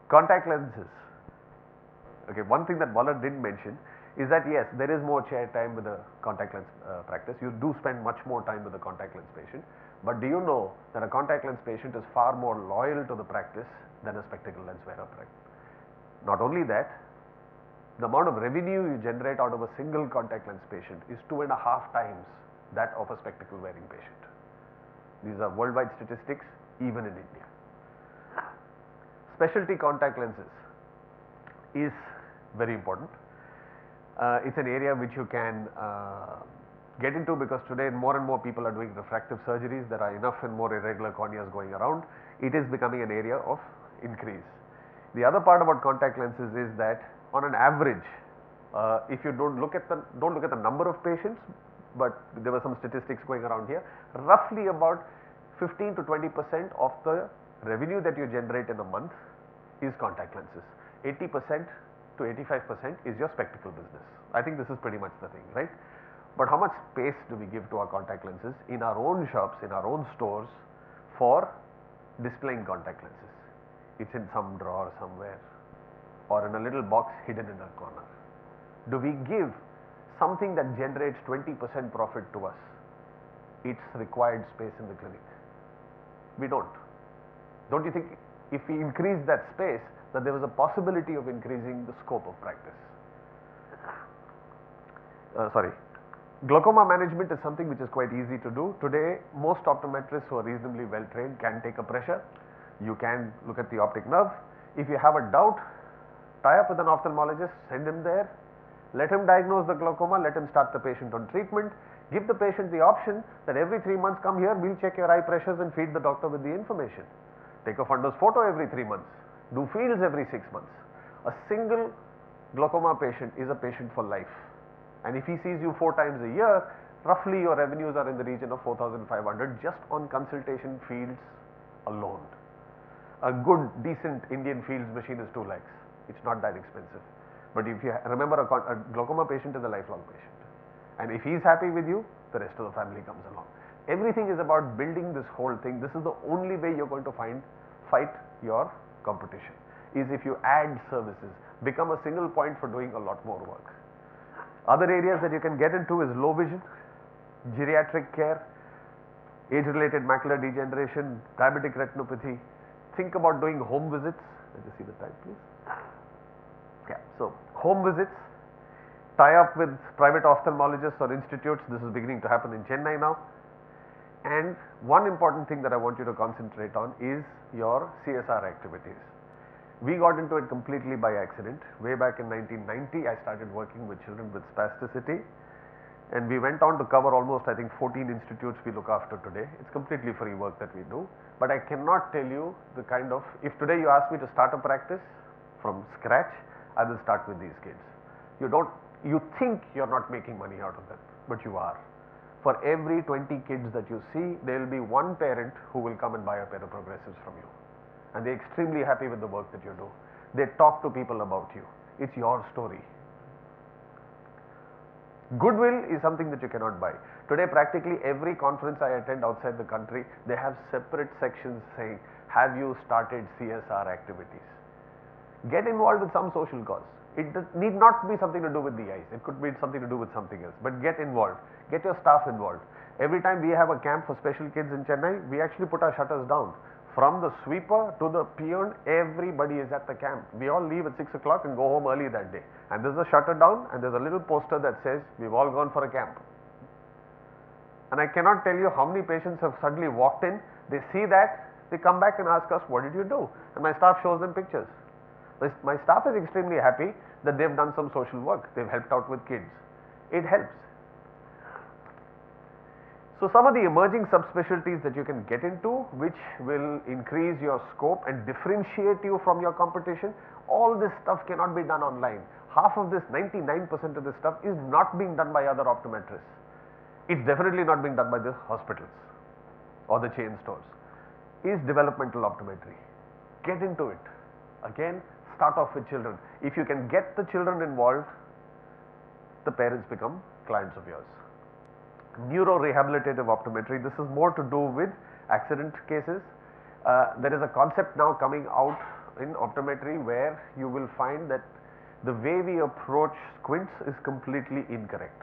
Contact lenses. Okay, one thing that Waller didn't mention is that yes, there is more chair time with the contact lens practice. You do spend much more time with the contact lens patient. But do you know that a contact lens patient is far more loyal to the practice than a spectacle lens wearer? Not only that, the amount of revenue you generate out of a single contact lens patient is 2.5 times that of a spectacle wearing patient. These are worldwide statistics, even in India. Specialty contact lenses is very important. It's an area which you can get into because today more and more people are doing refractive surgeries. There are enough and more irregular corneas going around. It is becoming an area of increase. The other part about contact lenses is that on an average, if you don't look at the number of patients, but there were some statistics going around here, roughly about 15 to 20% of the revenue that you generate in a month is contact lenses. 80% to 85% is your spectacle business. I think this is pretty much the thing, right? But how much space do we give to our contact lenses in our own shops, in our own stores for displaying contact lenses? It's in some drawer somewhere or in a little box hidden in a corner. Do we give something that generates 20% profit to us its required space in the clinic? We don't. Don't you think if we increase that space, that there was a possibility of increasing the scope of practice? Glaucoma management is something which is quite easy to do. Today, most optometrists who are reasonably well trained can take a pressure. You can look at the optic nerve. If you have a doubt, tie up with an ophthalmologist, send him there, let him diagnose the glaucoma, let him start the patient on treatment, give the patient the option that every 3 months come here, we'll check your eye pressures and feed the doctor with the information. Take a fundus photo every 3 months, do fields every 6 months. A single glaucoma patient is a patient for life, and if he sees you 4 times a year, roughly your revenues are in the region of 4,500 just on consultation fields alone. A good decent Indian fields machine is 2 lakhs. It's not that expensive. But if you remember, a glaucoma patient is a lifelong patient, and if he's happy with you, the rest of the family comes along. Everything is about building this whole thing. This is the only way you're going to fight your competition, is if you add services, become a single point for doing a lot more work. Other areas that you can get into is low vision, geriatric care, age-related macular degeneration, diabetic retinopathy. Think about doing home visits. Let us see the time, please. Yeah, so home visits, tie up with private ophthalmologists or institutes. This is beginning to happen in Chennai now. And one important thing that I want you to concentrate on is your CSR activities. We got into it completely by accident. Way back in 1990, I started working with children with spasticity, and we went on to cover almost, I think, 14 institutes we look after today. It's completely free work that we do, but I cannot tell you the kind of, if today you ask me to start a practice from scratch, I will start with these kids. You think you're not making money out of them, but you are. For every 20 kids that you see, there will be one parent who will come and buy a pair of progressives from you, and they're extremely happy with the work that you do. They talk to people about you. It's your story. Goodwill is something that you cannot buy. Today, practically every conference I attend outside the country, they have separate sections saying, have you started CSR activities? Get involved with some social cause. It need not be something to do with the eyes. It could be something to do with something else. But get involved. Get your staff involved. Every time we have a camp for special kids in Chennai, we actually put our shutters down. From the sweeper to the peon, everybody is at the camp. We all leave at 6 o'clock and go home early that day. And there's a shutter down and there's a little poster that says, we've all gone for a camp. And I cannot tell you how many patients have suddenly walked in, they see that, they come back and ask us, what did you do? And my staff shows them pictures. My staff is extremely happy that they've done some social work. They've helped out with kids. It helps. So some of the emerging subspecialties that you can get into, which will increase your scope and differentiate you from your competition, all this stuff cannot be done online. Half of this, 99% of this stuff is not being done by other optometrists. It's definitely not being done by the hospitals or the chain stores. Is developmental optometry. Get into it. Again, start off with children. If you can get the children involved, the parents become clients of yours. Neuro-rehabilitative optometry, this is more to do with accident cases. There is a concept now coming out in optometry where you will find that the way we approach squints is completely incorrect.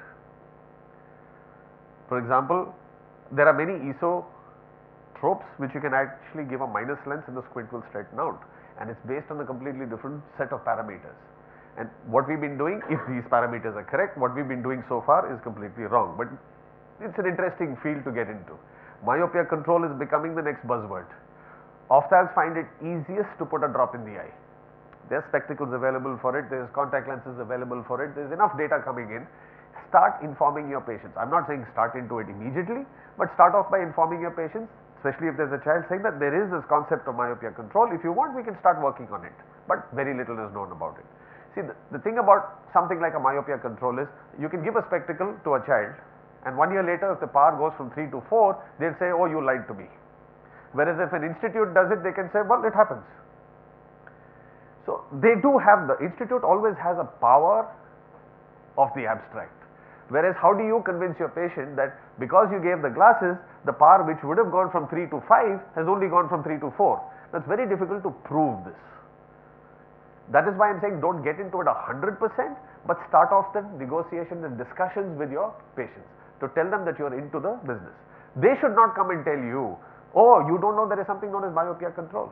For example, there are many esotropes which you can actually give a minus lens and the squint will straighten out, and it's based on a completely different set of parameters. And what we've been doing, if these parameters are correct, what we've been doing so far is completely wrong. But it's an interesting field to get into. Myopia control is becoming the next buzzword. Ophthalms find it easiest to put a drop in the eye. There's spectacles available for it, there's contact lenses available for it, there's enough data coming in. Start informing your patients. I'm not saying start into it immediately, but start off by informing your patients, especially if there's a child, saying that there is this concept of myopia control. If you want, we can start working on it, but very little is known about it. See, the thing about something like a myopia control is you can give a spectacle to a child, and 1 year later if the power goes from 3 to 4, they'll say, oh, you lied to me. Whereas if an institute does it, they can say, well, it happens. So they do have, the institute always has a power of the abstract. Whereas how do you convince your patient that because you gave the glasses, the power which would have gone from 3 to 5 has only gone from 3 to 4. That's very difficult to prove this. That is why I'm saying don't get into it 100%, but start off the negotiations and discussions with your patients to tell them that you are into the business. They should not come and tell you, oh, you don't know there is something known as myopia control,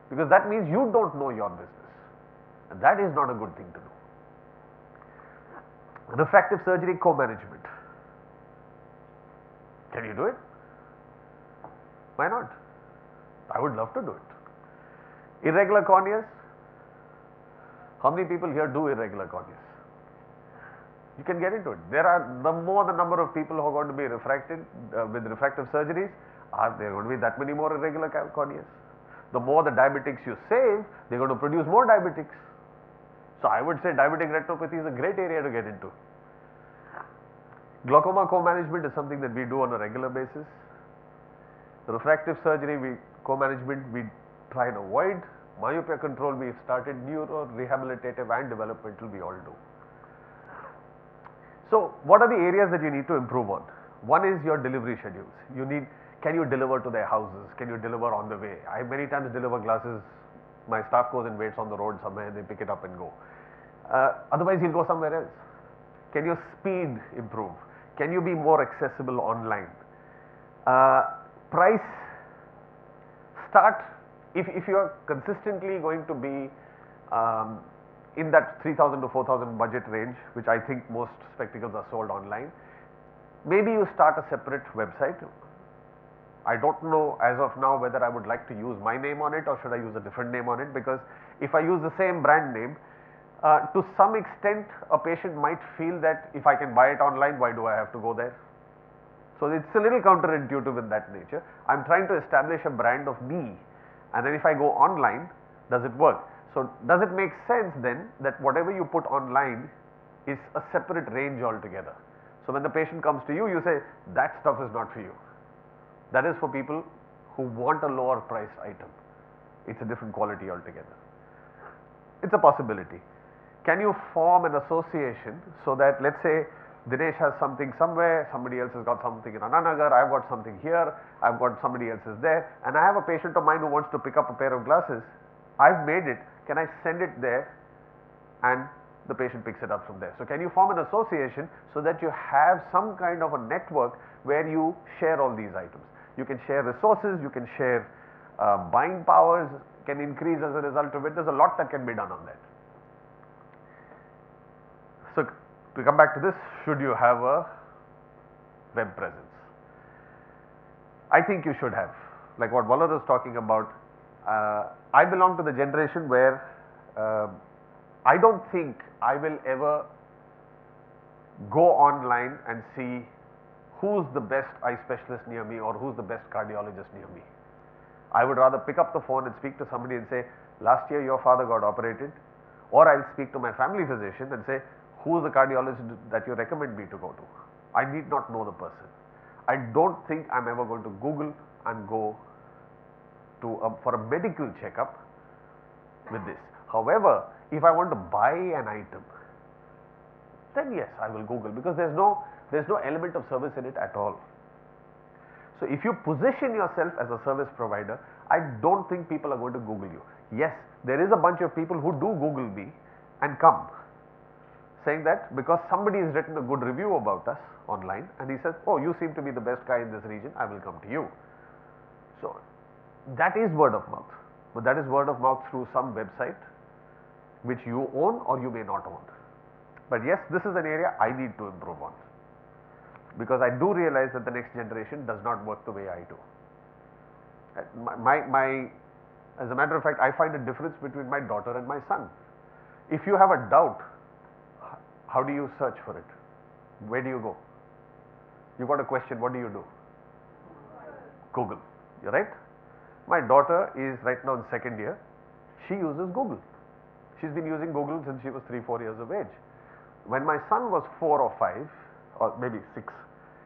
because that means you don't know your business, and that is not a good thing to do. Refractive surgery co-management. Can you do it? Why not? I would love to do it. Irregular corneas. How many people here do irregular corneas? You can get into it. There are, the more the number of people who are going to be refracted with refractive surgeries, are there going to be that many more irregular corneas? The more the diabetics you save, they're going to produce more diabetics. So I would say diabetic retinopathy is a great area to get into. Glaucoma co-management is something that we do on a regular basis. Refractive surgery co-management we try and avoid. Myopia control we've started, neuro-rehabilitative and developmental we all do. So what are the areas that you need to improve on? One is your delivery schedules. You need, can you deliver to their houses? Can you deliver on the way? I many times deliver glasses, my staff goes and waits on the road somewhere and they pick it up and go. Otherwise you'll go somewhere else. Can your speed improve? Can you be more accessible online? Price, start, if you are consistently going to be in that 3,000 to 4,000 budget range, which I think most spectacles are sold online, maybe you start a separate website. I don't know as of now whether I would like to use my name on it or should I use a different name on it, because if I use the same brand name, to some extent a patient might feel that if I can buy it online, why do I have to go there? So it's a little counterintuitive in that nature. I'm trying to establish a brand of me, and then if I go online, does it work? So does it make sense then that whatever you put online is a separate range altogether? So when the patient comes to you, you say that stuff is not for you. That is for people who want a lower priced item. It's a different quality altogether. It's a possibility. Can you form an association so that, let's say Dinesh has something somewhere, somebody else has got something in Ananagar, I've got something here, I've got somebody else is there, and I have a patient of mine who wants to pick up a pair of glasses. I've made it, can I send it there and the patient picks it up from there? So can you form an association so that you have some kind of a network where you share all these items? You can share resources, you can share buying powers can increase as a result of it. There's a lot that can be done on that. So to come back to this, should you have a web presence? I think you should have. Like what Waller was talking about, I belong to the generation where I don't think I will ever go online and see who's the best eye specialist near me or who's the best cardiologist near me. I would rather pick up the phone and speak to somebody and say, last year your father got operated, or I'll speak to my family physician and say, who's the cardiologist that you recommend me to go to? I need not know the person. I don't think I'm ever going to Google and go to for a medical checkup with this. However, if I want to buy an item, then yes, I will Google, because there's no element of service in it at all. So if you position yourself as a service provider, I don't think people are going to Google you. Yes, there is a bunch of people who do Google me and come, saying that because somebody has written a good review about us online and he says, oh, you seem to be the best guy in this region, I will come to you. So that is word of mouth, but that is word of mouth through some website which you own or you may not own. But yes, this is an area I need to improve on, because I do realize that the next generation does not work the way I do. As a matter of fact, I find a difference between my daughter and my son. If you have a doubt, how do you search for it? Where do you go? You got a question, what do you do? Google. You're right? My daughter is right now in second year. She uses Google. She's been using Google since she was 3-4 years of age. When my son was 4 or 5 or maybe 6,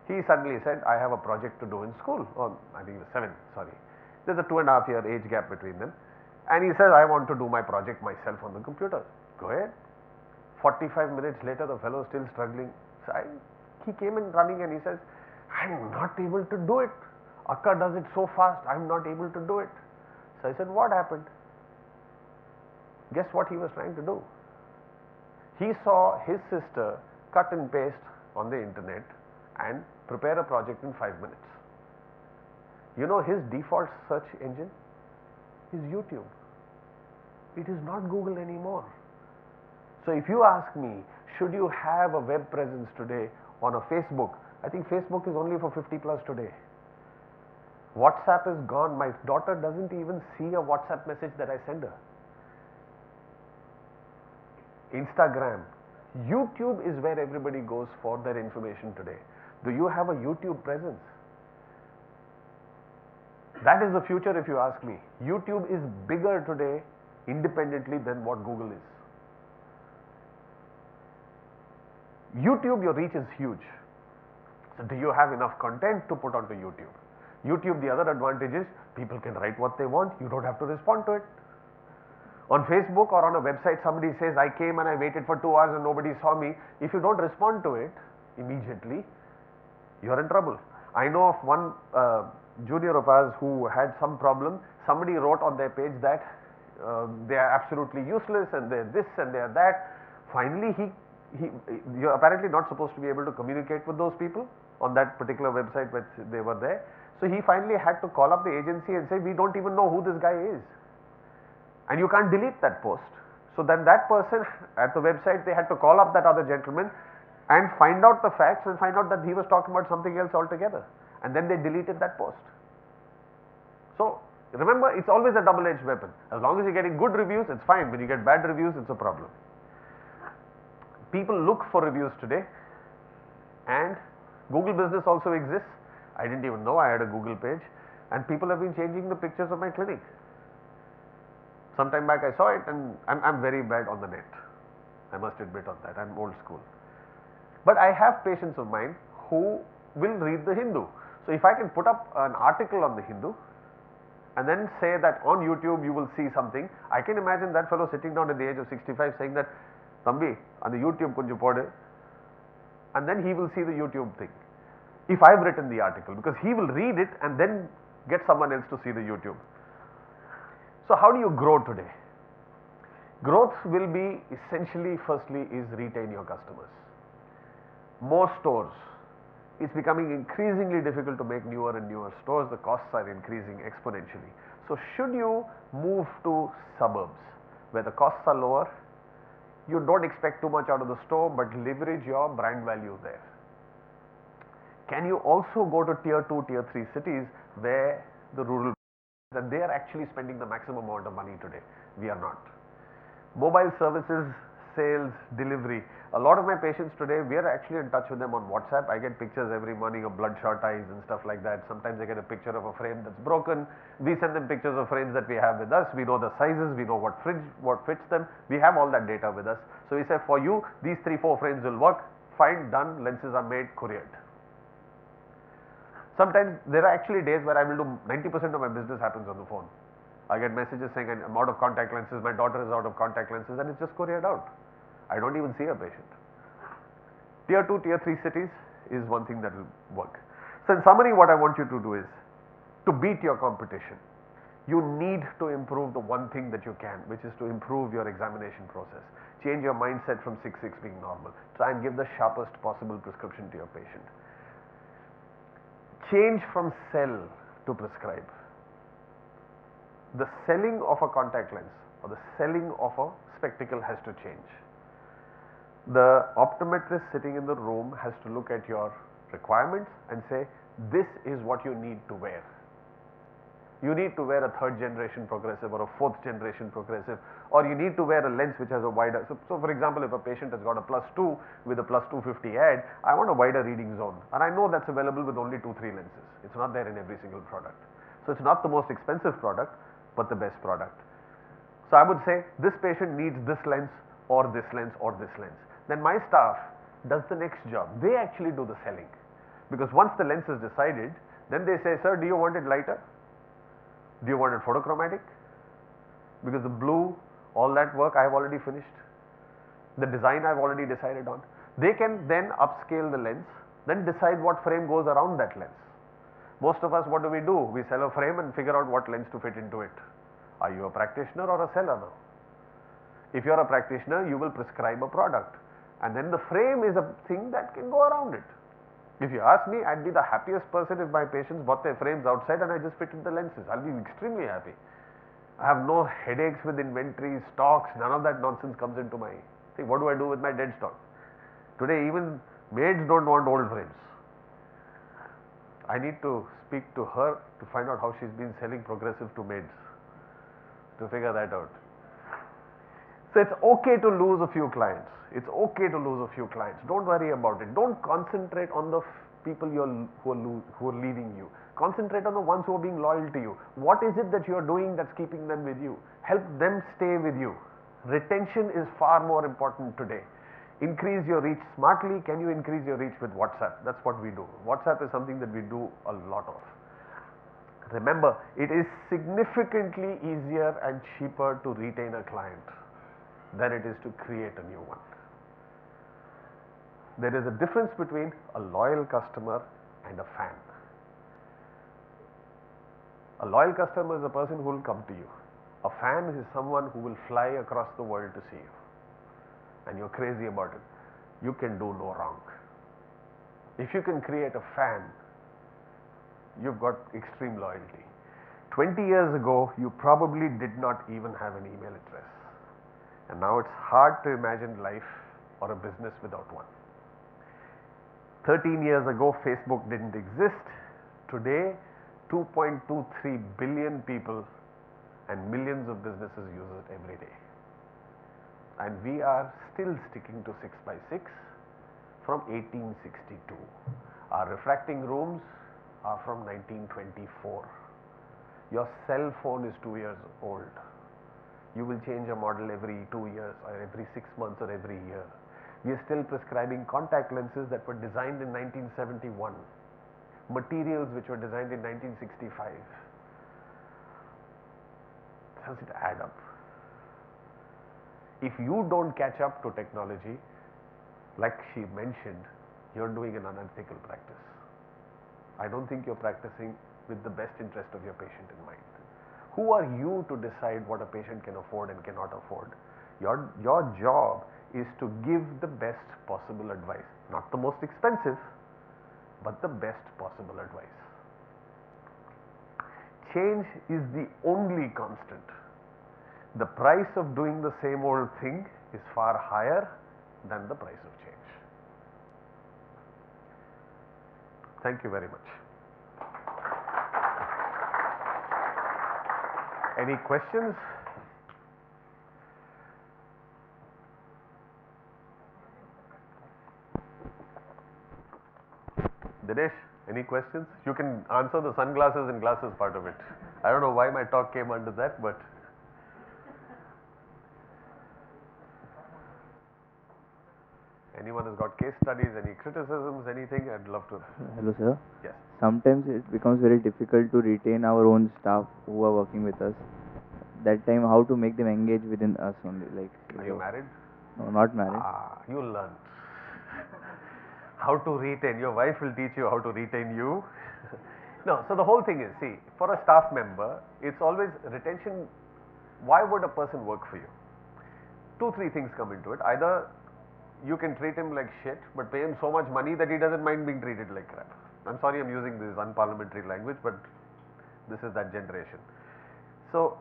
he suddenly said, I have a project to do in school, or I think he was 7, sorry. There's a 2.5 year age gap between them, and he says, I want to do my project myself on the computer. Go ahead. 45 minutes later, the fellow is still struggling. So he came in running and he says, I'm not able to do it. Akka does it so fast, I'm not able to do it. So I said, what happened? Guess what he was trying to do? He saw his sister cut and paste on the internet and prepare a project in 5 minutes. You know his default search engine is YouTube. It is not Google anymore. So if you ask me, should you have a web presence today on a Facebook? I think Facebook is only for 50 plus today. WhatsApp is gone. My daughter doesn't even see a WhatsApp message that I send her. Instagram. YouTube is where everybody goes for their information today. Do you have a YouTube presence? That is the future if you ask me. YouTube is bigger today independently than what Google is. YouTube, your reach is huge. So do you have enough content to put onto YouTube? YouTube, the other advantage is people can write what they want, you don't have to respond to it. On Facebook or on a website, somebody says, I came and I waited for 2 hours and nobody saw me. If you don't respond to it immediately, you're in trouble. I know of one junior of ours who had some problem. Somebody wrote on their page that they are absolutely useless and they're this and they're that. Finally, you're apparently not supposed to be able to communicate with those people on that particular website which they were there. So he finally had to call up the agency and say, we don't even know who this guy is. And you can't delete that post. So then that person at the website, they had to call up that other gentleman and find out the facts and find out that he was talking about something else altogether. And then they deleted that post. So remember, it's always a double-edged weapon. As long as you're getting good reviews, it's fine. When you get bad reviews, it's a problem. People look for reviews today, and Google business also exists. I didn't even know I had a Google page, and people have been changing the pictures of my clinic. Some time back I saw it, and I'm very bad on the net. I must admit on that. I'm old school. But I have patients of mine who will read the Hindu. So if I can put up an article on the Hindu and then say that on YouTube you will see something, I can imagine that fellow sitting down at the age of 65 saying that, Thambi, on the YouTube kunju podu, and then he will see the YouTube thing. If I've written the article, because he will read it and then get someone else to see the YouTube. So how do you grow today? Growth will be essentially, firstly, is retain your customers. More stores. It's becoming increasingly difficult to make newer and newer stores. The costs are increasing exponentially. So should you move to suburbs where the costs are lower, you don't expect too much out of the store, but leverage your brand value there. Can you also go to tier 2, tier 3 cities where the rural, that they are actually spending the maximum amount of money today? We are not. Mobile services, sales, delivery. A lot of my patients today, we are actually in touch with them on WhatsApp. I get pictures every morning of bloodshot eyes and stuff like that. Sometimes I get a picture of a frame that's broken. We send them pictures of frames that we have with us. We know the sizes, we know what fits them. We have all that data with us. So we say, for you, these 3-4 frames will work. Fine, done, lenses are made, couriered. Sometimes there are actually days where I will do 90% of my business happens on the phone. I get messages saying I'm out of contact lenses, my daughter is out of contact lenses, and it's just couriered out. I don't even see a patient. Tier 2, Tier 3 cities is one thing that will work. So in summary, what I want you to do is to beat your competition. You need to improve the one thing that you can, which is to improve your examination process. Change your mindset from 6/6 being normal. Try and give the sharpest possible prescription to your patient. Change from sell to prescribe. The selling of a contact lens or the selling of a spectacle has to change. The optometrist sitting in the room has to look at your requirements and say, this is what you need to wear. You need to wear a 3rd generation progressive or a 4th generation progressive, or you need to wear a lens which has a wider. So for example, if a patient has got a +2 with a +250 add, I want a wider reading zone, and I know that's available with only 2-3 lenses. It's not there in every single product. So it's not the most expensive product, but the best product. So I would say this patient needs this lens or this lens or this lens. Then my staff does the next job. They actually do the selling, because once the lens is decided, then they say, sir, do you want it lighter? Do you want it photochromatic? Because the blue, all that work I have already finished. The design I have already decided on. They can then upscale the lens, then decide what frame goes around that lens. Most of us, what do? We sell a frame and figure out what lens to fit into it. Are you a practitioner or a seller now? If you are a practitioner, you will prescribe a product, and then the frame is a thing that can go around it. If you ask me, I'd be the happiest person if my patients bought their frames outside and I just fitted the lenses. I'll be extremely happy. I have no headaches with inventory, stocks, none of that nonsense comes into my thing. What do I do with my dead stock? Today even maids don't want old frames. I need to speak to her to find out how she's been selling progressive to maids, to figure that out. So it's okay to lose a few clients. It's okay to lose a few clients. Don't worry about it. Don't concentrate on the people who are leaving you. Concentrate on the ones who are being loyal to you. What is it that you are doing that's keeping them with you? Help them stay with you. Retention is far more important today. Increase your reach smartly. Can you increase your reach with WhatsApp? That's what we do. WhatsApp is something that we do a lot of. Remember, it is significantly easier and cheaper to retain a client than it is to create a new one. There is a difference between a loyal customer and a fan. A loyal customer is a person who will come to you. A fan is someone who will fly across the world to see you, and you're crazy about it. You can do no wrong. If you can create a fan, you've got extreme loyalty. 20 years ago, you probably did not even have an email address, and now it's hard to imagine life or a business without one. 13 years ago, Facebook didn't exist. Today, 2.23 billion people and millions of businesses use it every day. And we are still sticking to 6x6 from 1862. Our refracting rooms are from 1924. Your cell phone is 2 years old. You will change a model every 2 years or every 6 months or every year. We are still prescribing contact lenses that were designed in 1971, materials which were designed in 1965. Does it add up? If you don't catch up to technology, like she mentioned, you're doing an unethical practice. I don't think you're practicing with the best interest of your patient in mind. Who are you to decide what a patient can afford and cannot afford? Your job is to give the best possible advice, not the most expensive, but the best possible advice. Change is the only constant. The price of doing the same old thing is far higher than the price of change. Thank you very much. Any questions? Dinesh, any questions? You can answer the sunglasses and glasses part of it. I don't know why my talk came under that, but anyone has got case studies, any criticisms, anything, I'd love to. Hello, sir. Yes. Sometimes it becomes very difficult to retain our own staff who are working with us. That time, how to make them engage within us only? Like, Are you married? No, not married. You learn. how to retain. Your wife will teach you how to retain you. No, so the whole thing is, see, for a staff member, it's always retention. Why would a person work for you? Two, three things come into it. Either you can treat him like shit, but pay him so much money that he doesn't mind being treated like crap. I'm sorry I'm using this unparliamentary language, but this is that generation. So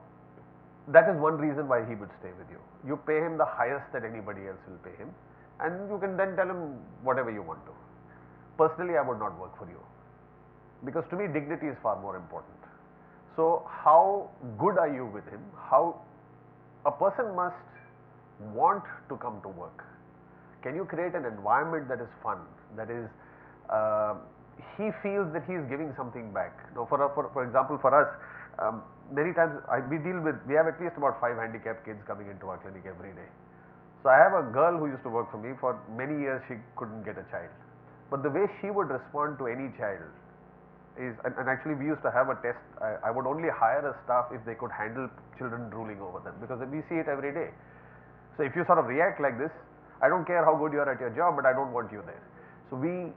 that is one reason why he would stay with you. You pay him the highest that anybody else will pay him, and you can then tell him whatever you want to. Personally, I would not work for you, because to me dignity is far more important. So how good are you with him? How a person must want to come to work. Can you create an environment that is fun, that is he feels that he is giving something back? Now, for example, for us, many times we have at least about 5 handicapped kids coming into our clinic every day. So I have a girl who used to work for me. For many years she couldn't get a child, but the way she would respond to any child is, and actually we used to have a test. I would only hire a staff if they could handle children drooling over them, because we see it every day. So if you sort of react like this, I don't care how good you are at your job, but I don't want you there. So we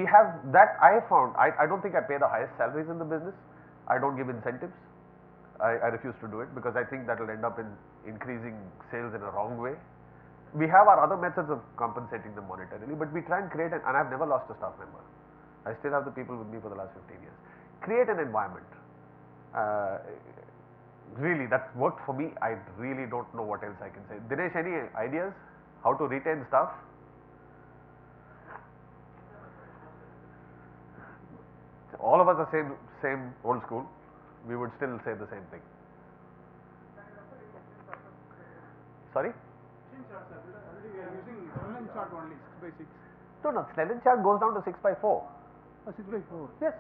have that. I found, I don't think I pay the highest salaries in the business. I don't give incentives. I refuse to do it, because I think that will end up in increasing sales in a wrong way. We have our other methods of compensating them monetarily, but we try and create and I've never lost a staff member. I still have the people with me for the last 15 years. Create an environment. Really, that's worked for me. I really don't know what else I can say. Dinesh, any ideas how to retain staff? All of us are same old school. We would still say the same thing. Sorry? Already we are using Snellen chart only 6 by 6. No, Snellen chart goes down to 6 by 4. 6 by 4. Yes.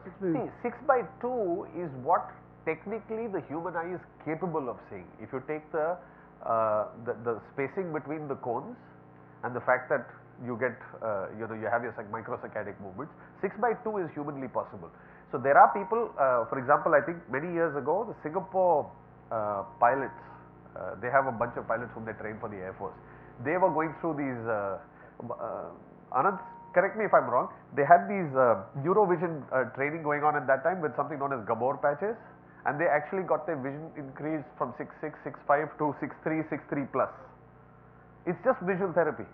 6 by See, 6 by 2 is what technically the human eye is capable of seeing. If you take the spacing between the cones and the fact that you get, you have your microsaccadic movements, 6 by 2 is humanly possible. So there are people, for example, I think many years ago, the Singapore pilots, they have a bunch of pilots whom they train for the Air Force. They were going through these, Anand, correct me if I'm wrong, they had these neurovision training going on at that time with something known as Gabor patches, and they actually got their vision increased from 6.6, 6.5 to 6.3, 6.3 plus. It's just visual therapy.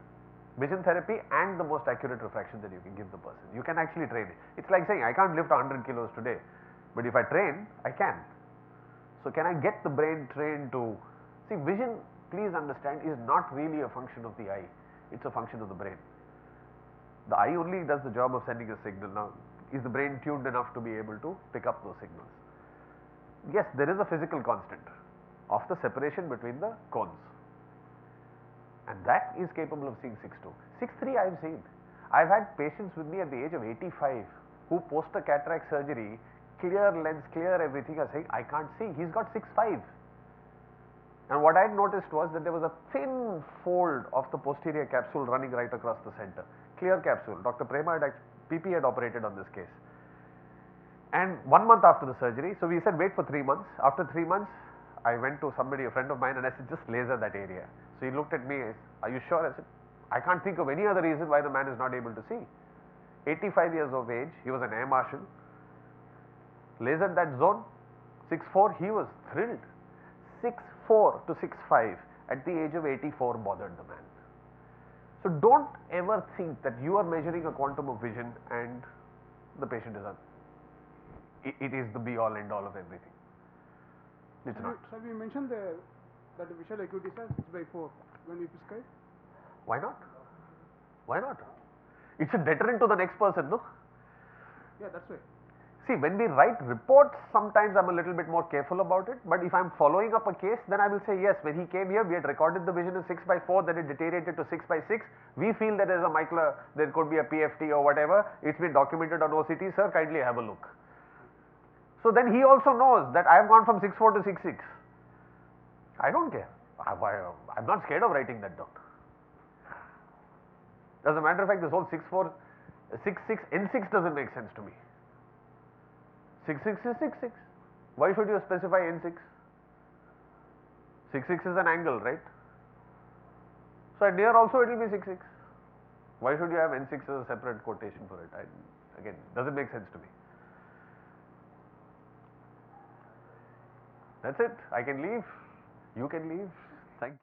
Vision therapy and the most accurate refraction that you can give the person. You can actually train it. It's like saying I can't lift 100 kilos today, but if I train, I can. So can I get the brain trained to see? Vision, please understand, is not really a function of the eye. It's a function of the brain. The eye only does the job of sending a signal. Now, is the brain tuned enough to be able to pick up those signals? Yes, there is a physical constant of the separation between the cones, and that is capable of seeing 6.2. 6.3 I have seen. I've had patients with me at the age of 85 who post a cataract surgery, clear lens, clear everything, are saying I can't see. He's got 6.5. And what I noticed was that there was a thin fold of the posterior capsule running right across the center. Clear capsule. Dr. Prema PP had operated on this case. And 1 month after the surgery, so we said wait for 3 months. After 3 months, I went to somebody, a friend of mine, and I said just laser that area. So he looked at me, are you sure? I said, I can't think of any other reason why the man is not able to see. 85 years of age, he was an air marshal. Lasered that zone, 6.4, he was thrilled. 6.4 to 6.5 at the age of 84 bothered the man. So don't ever think that you are measuring a quantum of vision and the patient is it is the be all end all of everything. It's not. So we mentioned that the visual acuity is 6 by 4 when we prescribe. Why not? Why not? It's a deterrent to the next person, no? Yeah, that's right. See, when we write reports, sometimes I'm a little bit more careful about it, but if I'm following up a case, then I will say yes, when he came here, we had recorded the vision as 6 by 4, then it deteriorated to 6 by 6. We feel that there is a there could be a PFT or whatever. It's been documented on OCT, sir, kindly have a look. So then he also knows that I have gone from 6.4 to 6.6. I don't care. I'm not scared of writing that down. As a matter of fact, this whole 6.4, 6.6, N6 doesn't make sense to me. 6.6 is 6.6. Why should you specify N6? 6.6 is an angle, right? So at near also it will be 6.6. Why should you have N6 as a separate quotation for it? Again, doesn't make sense to me. That's it. I can leave. You can leave. Thank you.